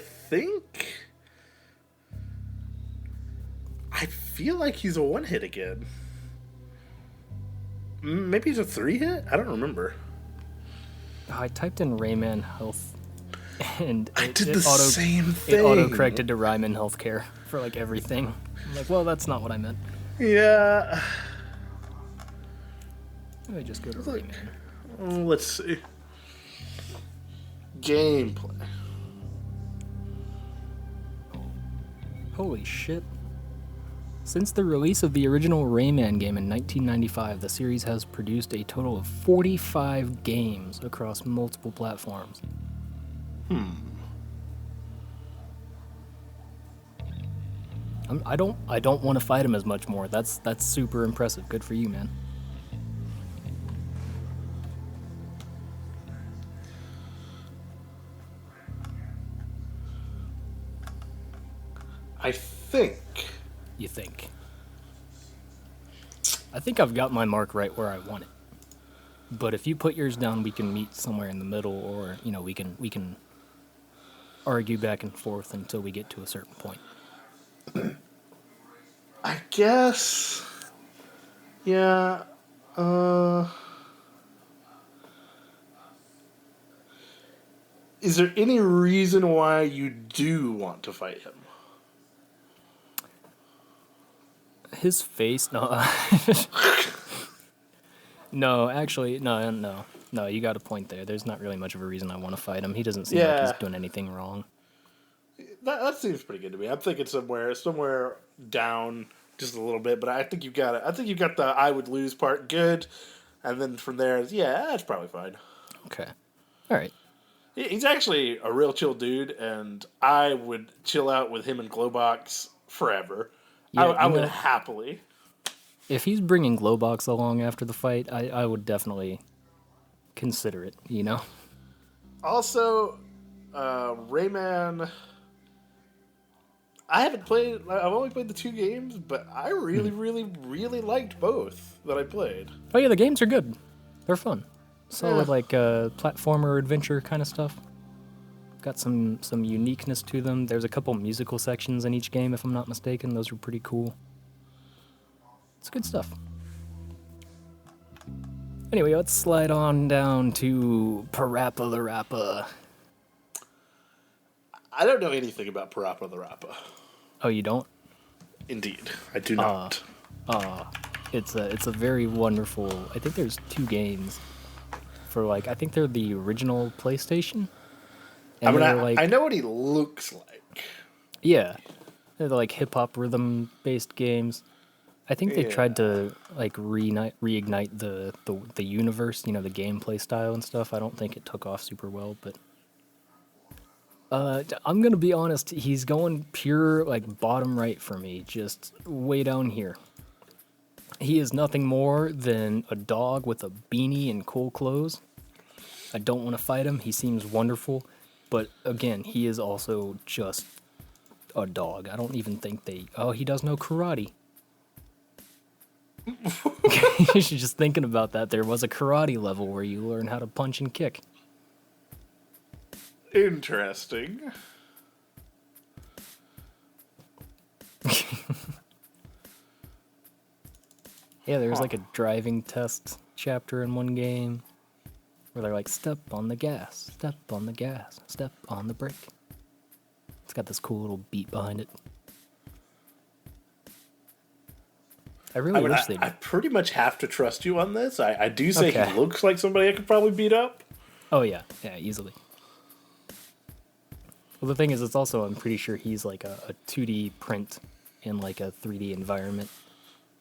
feel like he's a one hit again. Maybe he's a 3-hit? I don't remember. I typed in Rayman health, and I did the same thing. It auto-corrected to Rayman healthcare for like everything. I'm like, well, that's not what I meant. Yeah. Let me just go to Rayman. Let's see. Gameplay. Holy shit. Since the release of the original Rayman game in 1995, the series has produced a total of 45 games across multiple platforms. I don't want to fight him as much more. That's super impressive. Good for you, man. I think. You think? I think I've got my mark right where I want it. But if you put yours down, we can meet somewhere in the middle, or we can argue back and forth until we get to a certain point. I guess. Yeah. Is there any reason why you do want to fight him? His face, no. No, actually, no. You got a point there. There's not really much of a reason I want to fight him. He doesn't seem like he's doing anything wrong. That seems pretty good to me. I'm thinking somewhere down just a little bit, but I think you got it. I think you got the I would lose part good, and then from there, yeah, that's probably fine. Okay, all right. He's actually a real chill dude, and I would chill out with him and Glowbox forever. Yeah, I would happily. If he's bringing Glowbox along after the fight, I would definitely consider it, you know? Also, Rayman... I've only played the 2 games, but I really, really liked both that I played. Oh yeah, the games are good. They're fun. Solid, like, platformer adventure kind of stuff. Got some uniqueness to them. There's a couple musical sections in each game, if I'm not mistaken. Those are pretty cool. It's good stuff. Anyway, let's slide on down to Parappa the Rappa. I don't know anything about Parappa the Rappa. Oh, you don't? Indeed, I do not. It's a very wonderful... I think there's 2 games for, like... I think they're the original PlayStation. And I know what he looks like. Yeah. They're like hip-hop rhythm-based games. I think they tried to like reignite the universe, the gameplay style and stuff. I don't think it took off super well, but I'm gonna be honest. He's going pure like bottom right for me, just way down here. He is nothing more than a dog with a beanie and cool clothes. I don't want to fight him. He seems wonderful, but again, he is also just a dog. I don't even think he does no karate. Just thinking about that, there was a karate level where you learn how to punch and kick. Interesting. Yeah, there's like a driving test chapter in one game where they're like, step on the gas, step on the gas, step on the brake. It's got this cool little beat behind it. I really wish they did. I pretty much have to trust you on this. I do say he looks like somebody I could probably beat up. Oh, yeah, easily. Well, the thing is, it's also, I'm pretty sure he's like a 2D print in like a 3D environment.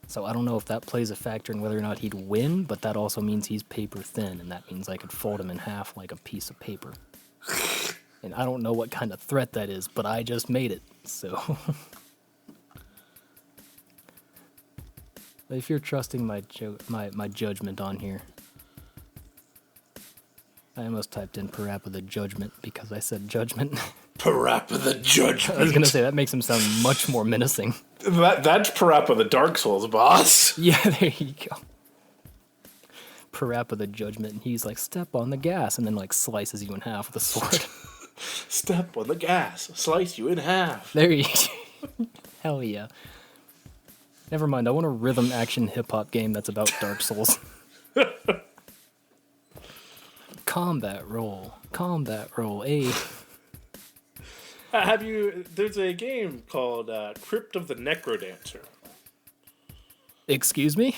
So I don't know if that plays a factor in whether or not he'd win, but that also means he's paper thin, and that means I could fold him in half like a piece of paper. And I don't know what kind of threat that is, but I just made it, so... If you're trusting my judgment on here... I almost typed in Parappa the Judgment because I said judgment. Parappa the Judgment. I was going to say, that makes him sound much more menacing. That's Parappa the Dark Souls boss. Yeah, there you go. Parappa the Judgment, and he's like, step on the gas, and then like slices you in half with a sword. Step on the gas, slice you in half. There you go. Hell yeah. Never mind, I want a rhythm action hip-hop game that's about Dark Souls. Combat roll, eh? There's a game called Crypt of the Necrodancer. Excuse me?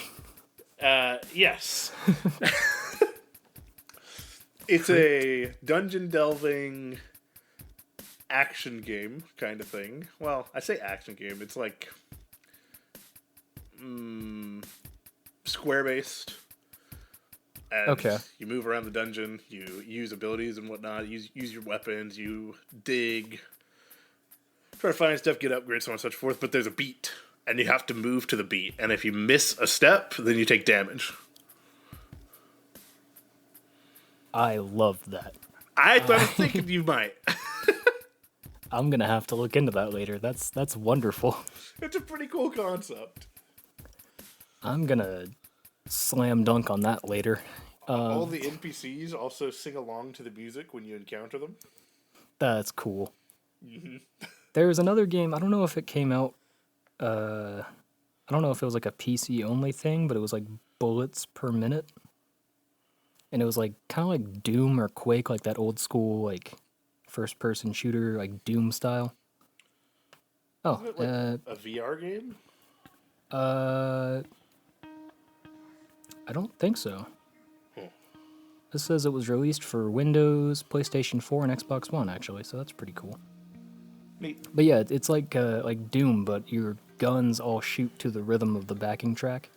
Yes. It's a dungeon delving action game kind of thing. Well, I say action game. It's like square based. And okay. You move around the dungeon. You use abilities and whatnot. Use your weapons. You dig. Try to find stuff, get upgrades, so on and so forth. But there's a beat, and you have to move to the beat. And if you miss a step, then you take damage. I love that. I was thinking you might. I'm gonna have to look into that later. That's wonderful. It's a pretty cool concept. I'm gonna slam dunk on that later. All the NPCs also sing along to the music when you encounter them. That's cool. Mm-hmm. There was another game, I don't know if it came out, I don't know if it was like a PC only thing, but it was like bullets per minute. And it was like kind of like Doom or Quake, like that old school like first person shooter, like Doom style. Oh, isn't it like a VR game? I don't think so. This says it was released for Windows, PlayStation 4, and Xbox One, actually, so that's pretty cool. Neat. But yeah, it's like Doom, but your guns all shoot to the rhythm of the backing track.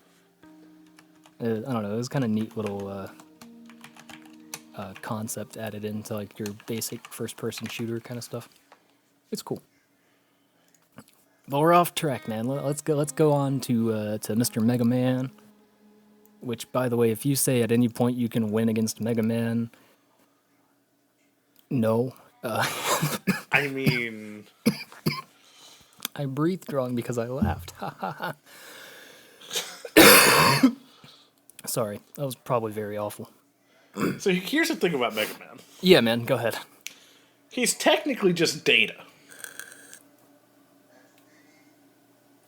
I don't know, it was kind of neat little concept added into like your basic first-person shooter kind of stuff. It's cool. But we're off track, man. Let's go on to Mr. Mega Man. Which, by the way, if you say at any point you can win against Mega Man, no. I mean... I breathed wrong because I laughed. Sorry, that was probably very awful. So here's the thing about Mega Man. Yeah, man, go ahead. He's technically just data.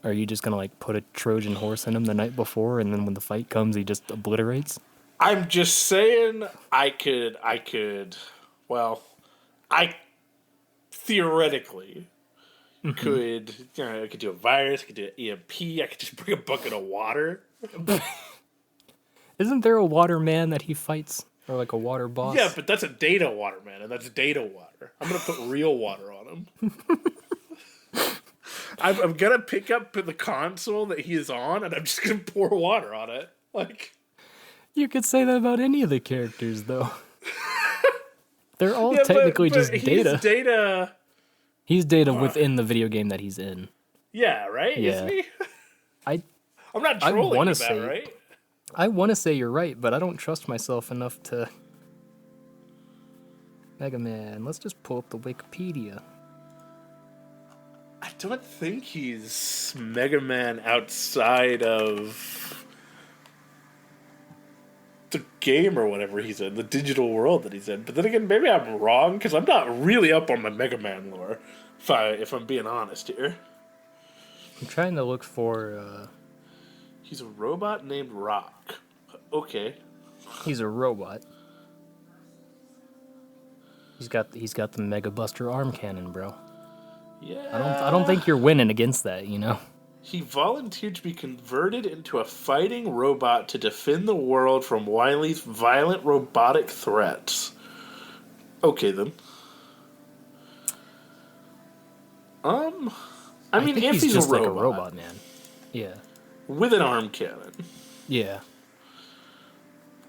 Are you just gonna like put a Trojan horse in him the night before, and then when the fight comes, he just obliterates? I'm just saying I theoretically could, I could do a virus, I could do an EMP, I could just bring a bucket of water. Isn't there a water man that he fights? Or like a water boss? Yeah, but that's a data water man, and that's data water. I'm gonna put real water on him. I'm gonna pick up the console that he is on, and I'm just gonna pour water on it. Like, you could say that about any of the characters, though. They're all technically just data. He's data within the video game that he's in. Yeah, right? Yeah. Isn't he? I'm not trolling you about, right? I want to say you're right, but I don't trust myself enough to... Mega Man, let's just pull up the Wikipedia. I don't think he's Mega Man outside of the game or whatever he's in, the digital world that he's in. But then again, maybe I'm wrong, because I'm not really up on my Mega Man lore, if I'm being honest here. I'm trying to look for... He's a robot named Rock. Okay. He's a robot. He's got the Mega Buster arm cannon, bro. Yeah. I don't think you're winning against that, you know? He volunteered to be converted into a fighting robot to defend the world from Wily's violent robotic threats. Okay, then. I mean, think if he's he's just a like a robot robot, man. Yeah. with an arm cannon, Yeah.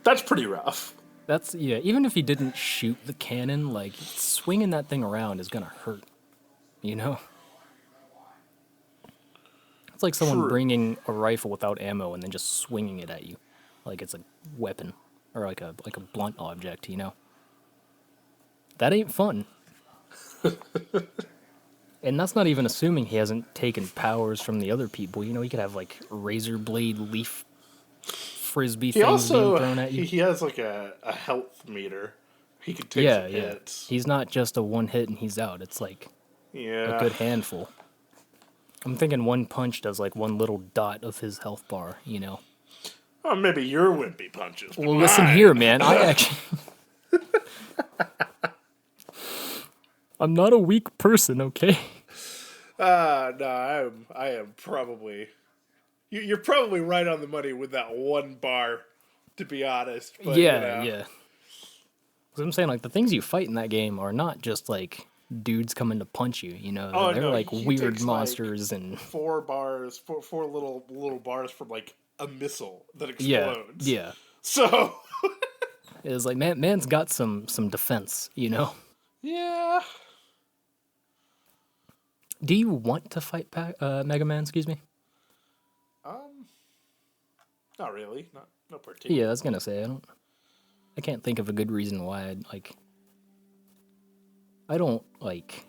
that's pretty rough. That's, yeah, even if he didn't shoot the cannon, like, swinging that thing around is gonna hurt, you know? It's like someone True. bringing a rifle without ammo and then just swinging it at you, like it's a weapon or like a blunt object, you know. That ain't fun. And that's not even assuming he hasn't taken powers from the other people. You know, he could have like razor blade leaf frisbee He things being also thrown at you. he has like a health meter. He can take Yeah, some yeah. hits. He's not just a one hit and he's out. It's like a Yeah. good handful. I'm thinking one punch does like one little dot of his health bar, you know. Well, maybe your wimpy punches. But Well, listen mine. here, man. I actually I'm not a weak person, okay? No, I am probably. You're probably right on the money with that one bar, to be honest. But, Yeah, yeah. 'Cause I'm saying, like, the things you fight in that game are not just like dudes coming to punch you. You know, Oh, they're no, like he weird takes, monsters and 4 bars, four little bars from like a missile that yeah, explodes. yeah. So It's like man's got some defense. You know. yeah. Do you want to fight Mega Man? Excuse me. Not really. No particular. Yeah, I was gonna say I can't think of a good reason why I'd like. I don't like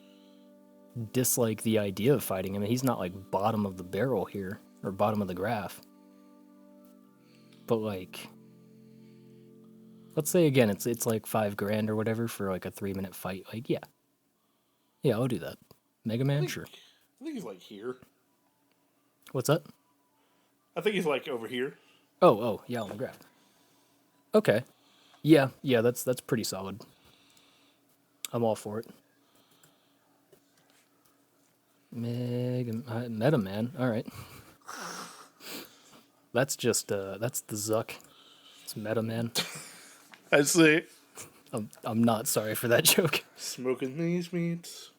dislike the idea of fighting him. He's not like bottom of the barrel here or bottom of the graph. But like, let's say again, it's like $5,000 or whatever for like a 3-minute fight. Like, yeah, I'll do that. Mega Man, sure. I think he's like here. What's that? I think he's like over here. Oh, yeah, on the graph. Okay, yeah, that's pretty solid. I'm all for it. Meta Man. All right. That's just that's the Zuck. It's Meta Man. I see. I'm not sorry for that joke. Smoking these meats.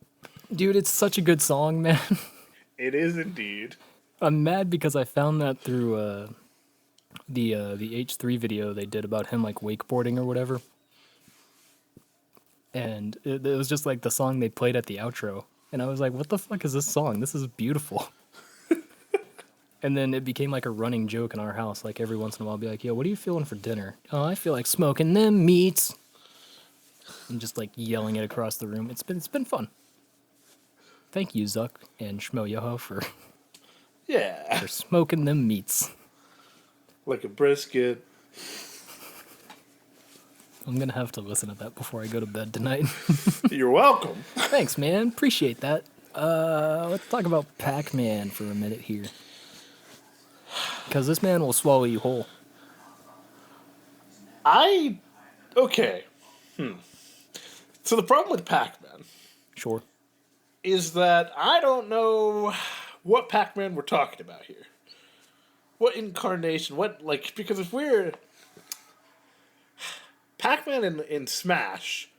Dude, it's such a good song, man. It is indeed. I'm mad because I found that through the H3 video they did about him like wakeboarding or whatever. And it was just like the song they played at the outro. And I was like, what the fuck is this song? This is beautiful. And then it became like a running joke in our house. Like every once in a while I'll be like, yo, what are you feeling for dinner? Oh, I feel like smoking them meats. And just like yelling it across the room. It's been fun. Thank you, Zuck and Shmo Yoho for smoking them meats. Like a brisket. I'm gonna have to listen to that before I go to bed tonight. You're welcome. Thanks, man. Appreciate that. Let's talk about Pac-Man for a minute here. Because this man will swallow you whole. Okay. So the problem with Pac-Man Sure. is that I don't know what Pac-Man we're talking about here. What incarnation? Because if we're Pac-Man in Smash,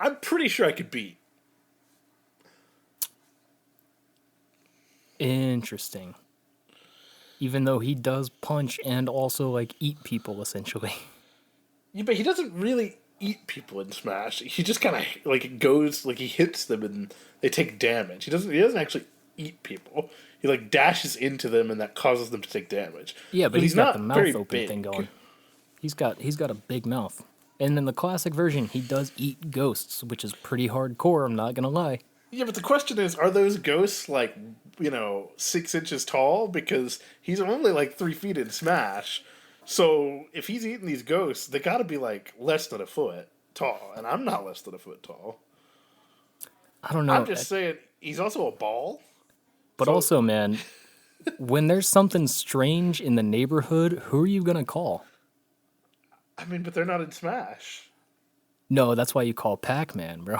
I'm pretty sure I could beat. Interesting. Even though he does punch and also like eat people essentially. Yeah, but he doesn't really eat people in Smash. He just kind of like goes like he hits them and they take damage. He doesn't actually eat people. He like dashes into them and that causes them to take damage. Yeah, but he's got the mouth open big. thing going. He's got a big mouth. And in the classic version, he does eat ghosts, which is pretty hardcore, I'm not gonna lie. Yeah, but the question is, are those ghosts like 6 inches tall? Because he's only like 3 feet in Smash. So if he's eating these ghosts, they got to be like less than a foot tall, and I'm not less than a foot tall. I don't know. I'm just saying he's also a ball. But also, man, when there's something strange in the neighborhood, who are you gonna call? I mean, but they're not in Smash. No, that's why you call Pac-Man, bro.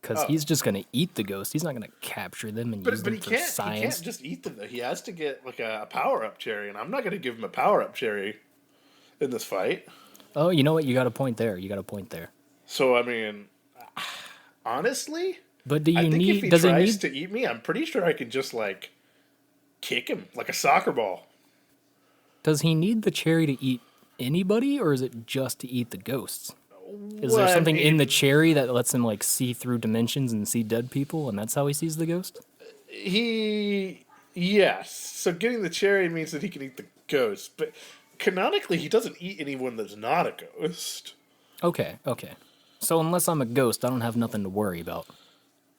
Because he's just gonna eat the ghost. He's not gonna capture them and use them for science. He can't just eat them. Though. He has to get like a power-up cherry, and I'm not gonna give him a power-up cherry in this fight. Oh, you know what? You got a point there. So I mean, honestly, But do I you think if need? he Does it tries need? to eat me, I'm pretty sure I can just like kick him like a soccer ball. Does he need the cherry to eat anybody, or is it just to eat the ghosts? Is Well, there I something in the mean, cherry that lets him like see through dimensions and see dead people, and that's how he sees the ghost? he yes. So getting the cherry means that he can eat the ghost, but canonically, he doesn't eat anyone that's not a ghost. Okay, okay. So unless I'm a ghost, I don't have nothing to worry about.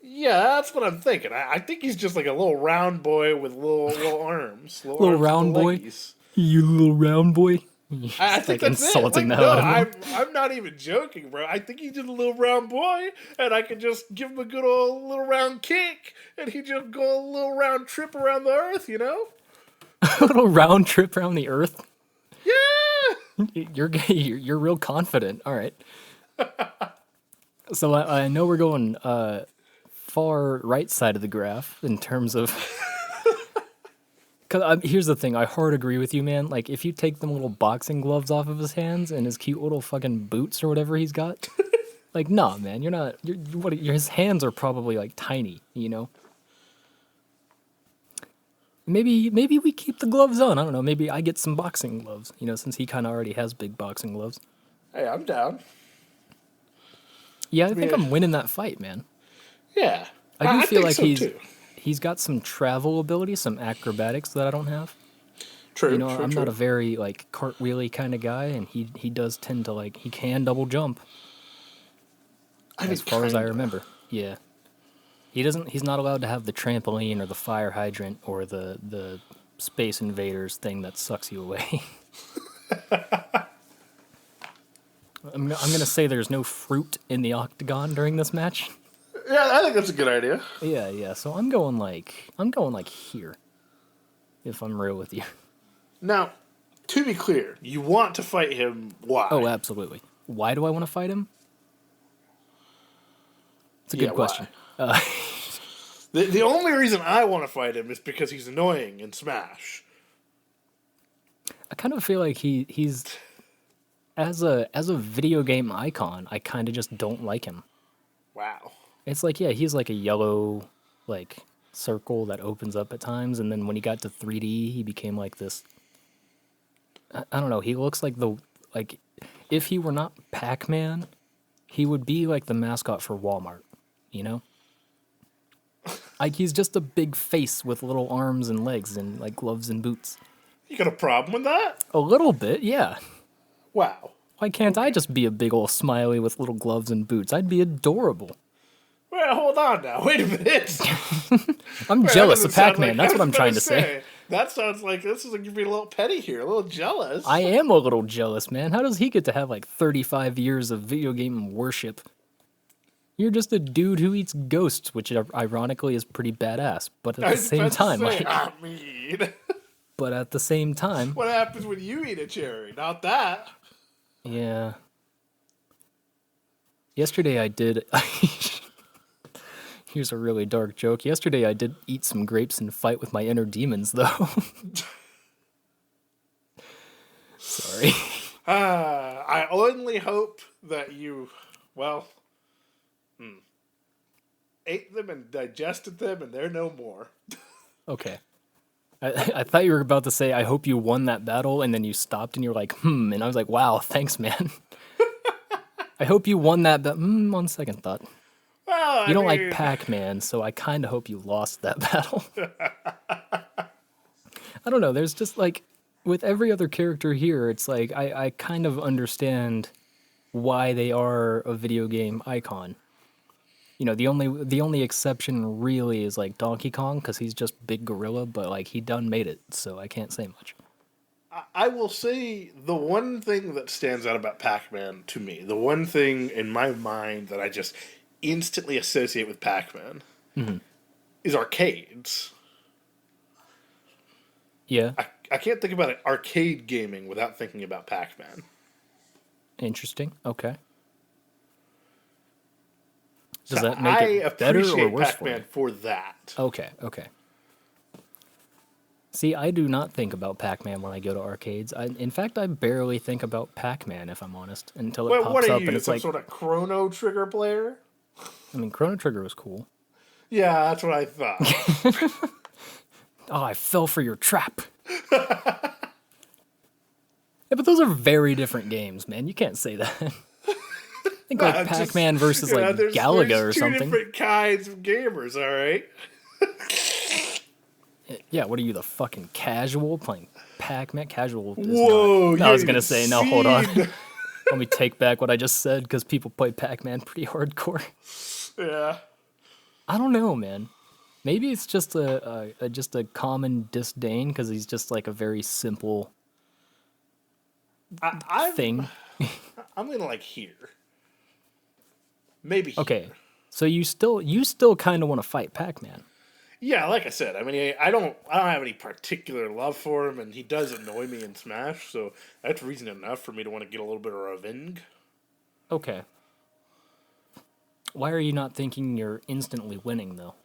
Yeah, that's what I'm thinking. I think he's just like a little round boy with little Little arms, round little boy, leggies. you little round boy. I Just think like that's it. insulting Like, the hell no, out of him. I'm not even joking, bro. I think he's just a little round boy, and I could just give him a good old little round kick, and he just go a little round trip around the earth, you know? A little round trip around the earth. Yeah. You're real confident. All right. So I know we're going far right side of the graph in terms of. Cause here's the thing, I hard agree with you, man. Like, if you take them little boxing gloves off of his hands and his cute little fucking boots or whatever he's got, like, nah, man, you're not. His hands are probably like tiny, you know. Maybe we keep the gloves on. I don't know. Maybe I get some boxing gloves, you know, since he kind of already has big boxing gloves. Hey, I'm down. Yeah, I think Yeah. I'm winning that fight, man. Yeah. I do I feel think like so too. he's got some travel ability, some acrobatics that I don't have. True, You know, true, I'm true. not a very like cartwheely kind of guy, and he does tend to like he can double jump I mean, as far as I kinda. remember. Yeah, he's not allowed to have the trampoline or the fire hydrant or the Space Invaders thing that sucks you away. I'm gonna say there's no fruit in the octagon during this match. Yeah, I think that's a good idea. Yeah, yeah. So I'm going like here. If I'm real with you. Now, to be clear, you want to fight him. Oh, Why? absolutely. Why do I want to fight him? It's a Yeah, good question. why? The only reason I want to fight him is because he's annoying in Smash. I kind of feel like he's as a video game icon, I kind of just don't like him. Wow. It's like, yeah, he's like a yellow like circle that opens up at times, and then when he got to 3D, he became like this. I don't know. He looks like like if he were not Pac-Man, he would be like the mascot for Walmart. You know, like he's just a big face with little arms and legs and like gloves and boots. You got a problem with that? A little bit, yeah. Wow. Why can't I just be a big old smiley with little gloves and boots? I'd be adorable. Well, hold on now. Wait a minute. I'm That jealous doesn't of sound Pac-Man. like- That's I what I'm was trying about to say. That sounds like this is like you're being a little petty here, a little jealous. I am a little jealous, man. How does he get to have like 35 years of video game worship? You're just a dude who eats ghosts, which ironically is pretty badass. But at I the was same about to time, say, like, I mean, but at the same time, what happens when you eat a cherry? Not that. yeah. Yesterday I did. Here's a really dark joke. Yesterday I did eat some grapes and fight with my inner demons, though. Sorry. I only hope that you, well, ate them and digested them, and they're no more. Okay. I thought you were about to say, I hope you won that battle, and then you stopped and you were like, and I was like, wow, thanks, man. I hope you won that, but on second thought. Well, You don't mean, like Pac-Man, so I kind of hope you lost that battle. I don't know, there's just like, with every other character here, it's like, I kind of understand why they are a video game icon. You know, the only exception really is like Donkey Kong, because he's just big gorilla, but like he done made it, so I can't say much. I will say the one thing that stands out about Pac-Man to me, the one thing in my mind that I just instantly associate with Pac-Man is arcades. Yeah, I can't think about it, arcade gaming without thinking about Pac-Man. interesting. Okay. Does So that make it better or appreciate worse for Pac-Man you? for that. Okay, okay. See, I do not think about Pac-Man when I go to arcades. In fact, I barely think about Pac-Man, if I'm honest, until it What pops are up and you, it's some like, sort of Chrono Trigger player? I mean, Chrono Trigger was cool. Yeah, that's what I thought. Oh, I fell for your trap. Yeah, but those are very different games, man. You can't say that. Think like Pac-Man versus like Galaga or two something. different kinds of gamers, all right? Yeah, what are you, the fucking casual playing Pac-Man? Casual is Whoa, not. No, you I was ain't gonna even say, no, hold on. seen- Let me take back what I just said because people play Pac-Man pretty hardcore. Yeah. I don't know, man. Maybe it's just a common disdain because he's just like a very simple I'm thing. I'm gonna like here. Maybe here. Okay, so you still kind of want to fight Pac-Man. Yeah, like I said, I mean, I don't have any particular love for him, and he does annoy me in Smash, so that's reason enough for me to want to get a little bit of revenge. Okay. Why are you not thinking you're instantly winning though?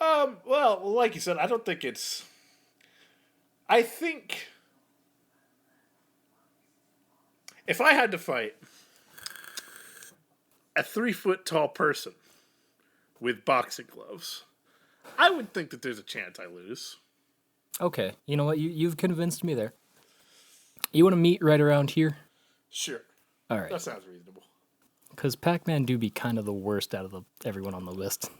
Well, like you said, I don't think it's. I think if I had to fight a 3 foot tall person with boxing gloves, I would think that there's a chance I lose. Okay, you know what? You've convinced me there. You want to meet right around here? Sure. All right. That sounds reasonable. Because Pac-Man do be kind of the worst out of everyone on the list.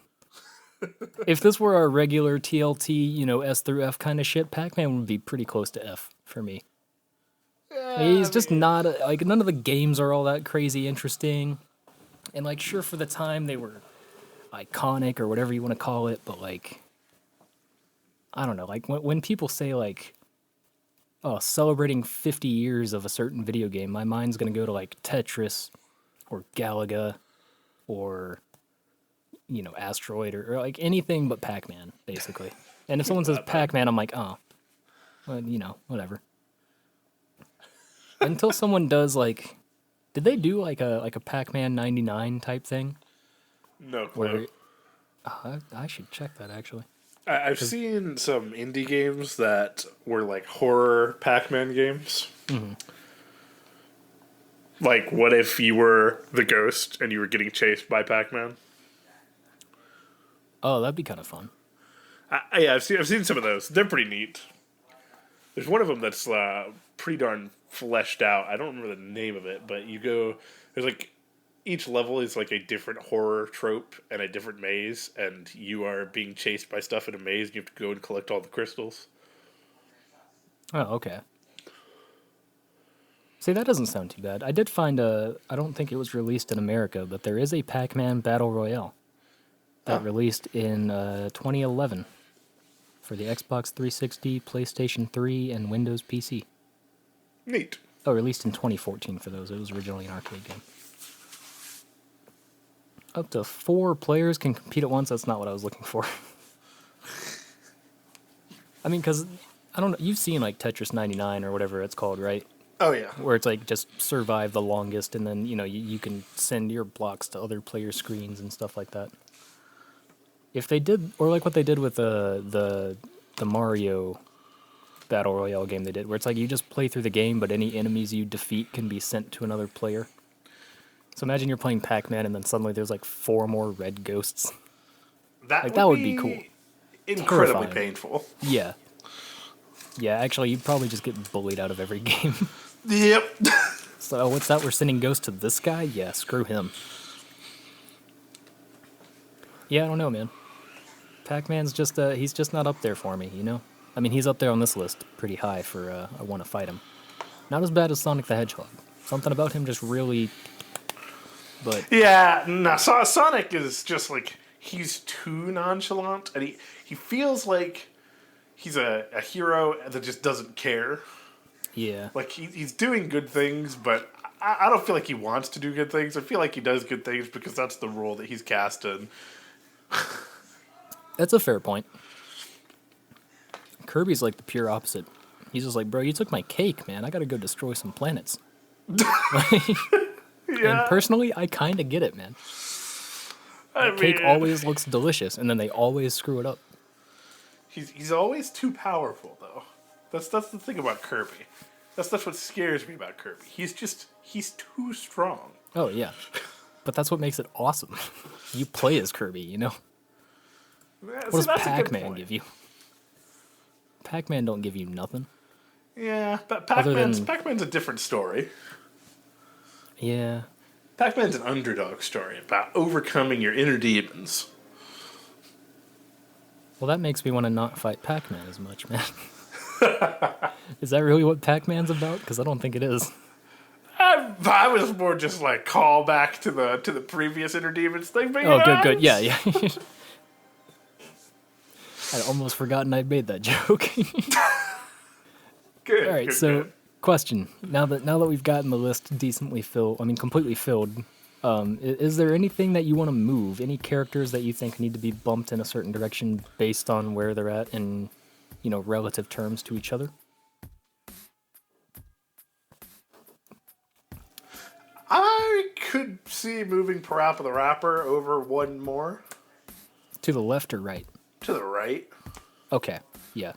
If this were our regular TLT, S through F kind of shit, Pac-Man would be pretty close to F for me. He's just not like none of the games are all that crazy interesting, and like sure for the time they were iconic or whatever you want to call it, but like I don't know, like when people say like, oh, celebrating 50 years of a certain video game, my mind's gonna go to like Tetris or Galaga or Asteroid or like anything but Pac-Man, basically. And if someone says Pac-Man, I'm like, oh, well, whatever. Until someone does like, did they do like a Pac-Man 99 type thing? No clue. Where I should check that actually. I've seen some indie games that were like horror Pac-Man games. Mm-hmm. Like, what if you were the ghost and you were getting chased by Pac-Man? Oh, that'd be kind of fun. Yeah, I've seen some of those. They're pretty neat. There's one of them that's pretty darn fleshed out. I don't remember the name of it, but there's like each level is like a different horror trope and a different maze, and you are being chased by stuff in a maze, and you have to go and collect all the crystals. Oh, okay. See, that doesn't sound too bad. I did find I don't think it was released in America, but there is a Pac-Man Battle Royale that released in 2011 for the Xbox 360, PlayStation 3, and Windows PC. Neat. Oh, released in 2014 for those. It was originally an arcade game. Up to 4 players can compete at once. That's not what I was looking for. I mean, because, I don't know, you've seen like Tetris 99 or whatever it's called, right? Oh, yeah. Where it's like just survive the longest and then, you can send your blocks to other players' screens and stuff like that. If they did, or like what they did with the Mario Battle Royale game they did, where it's like you just play through the game, but any enemies you defeat can be sent to another player. So imagine you're playing Pac-Man and then suddenly there's like 4 more red ghosts. That would be cool. Incredibly Terrifying. painful. Yeah. Yeah, actually, you'd probably just get bullied out of every game. Yep. So, what's that? We're sending ghosts to this guy? Yeah, screw him. Yeah, I don't know, man. Pac-Man's just, he's just not up there for me, I mean, he's up there on this list pretty high for, I want to fight him. Not as bad as Sonic the Hedgehog. Something about him just really, but... Yeah, no, Sonic is just like, he's too nonchalant, and he feels like he's a hero that just doesn't care. Yeah. Like, he's doing good things, but I don't feel like he wants to do good things. I feel like he does good things because that's the role that he's cast in. That's a fair point. Kirby's like the pure opposite. He's just like, bro, you took my cake, man. I gotta go destroy some planets. And personally, I kind of get it, man. The cake always looks delicious, and then they always screw it up. He's always too powerful, though. That's the thing about Kirby. That's what scares me about Kirby. He's too strong. Oh, yeah. But that's what makes it awesome. You play as Kirby, What does Pac-Man give you? Pac-Man don't give you nothing. Yeah, but Than... Pac-Man's a different story. Yeah. Pac-Man's an underdog story about overcoming your inner demons. Well, that makes me want to not fight Pac-Man as much, man. Is that really what Pac-Man's about? Because I don't think it is. I was more just like call back to the previous inner demons thing. But good. Yeah. I'd almost forgotten I'd made that joke. Good. All right, good. Question. Now that we've gotten the list decently filled, completely filled, is there anything that you want to move? Any characters that you think need to be bumped in a certain direction based on where they're at in, relative terms to each other? I could see moving Parappa the Rapper over one more. To the left or right? To the right. Okay, yeah.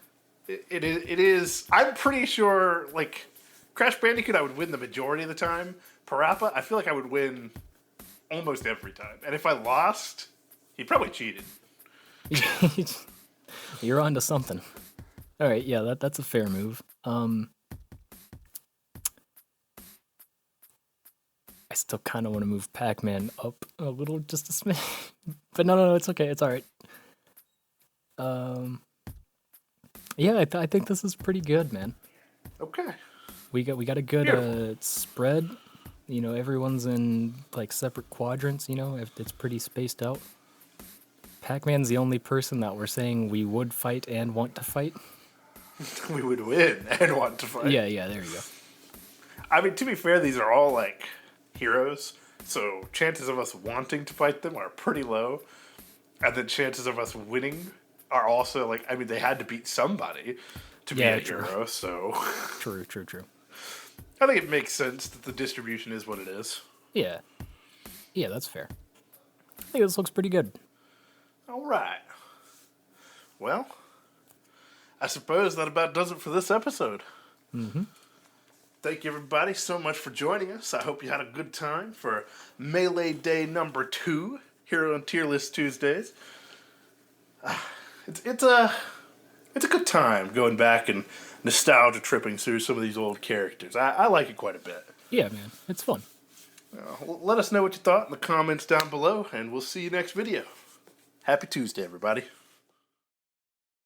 It is. I'm pretty sure, like, Crash Bandicoot, I would win the majority of the time. Parappa, I feel like I would win almost every time. And if I lost, he probably cheated. You're onto something. All right, yeah, that's a fair move. I still kind of want to move Pac-Man up a little, just a smidge. But no, it's okay. It's all right. Yeah, I think this is pretty good, man. Okay. We got a good spread. Everyone's in like separate quadrants. It's pretty spaced out. Pac-Man's the only person that we're saying we would fight and want to fight. We would win and want to fight. Yeah, there you go. I mean, to be fair, these are all like heroes, so chances of us wanting to fight them are pretty low, and the chances of us winning are also like, I mean, they had to beat somebody to be a hero, so... True. I think it makes sense that the distribution is what it is. Yeah, that's fair. I think this looks pretty good. All right. Well, I suppose that about does it for this episode. Mm-hmm. Thank you, everybody, so much for joining us. I hope you had a good time for Melee Day number 2 here on Tier List Tuesdays. It's a good time going back and nostalgia tripping through some of these old characters. I like it quite a bit. Yeah, man. It's fun. Let us know what you thought in the comments down below, and we'll see you next video. Happy Tuesday, everybody.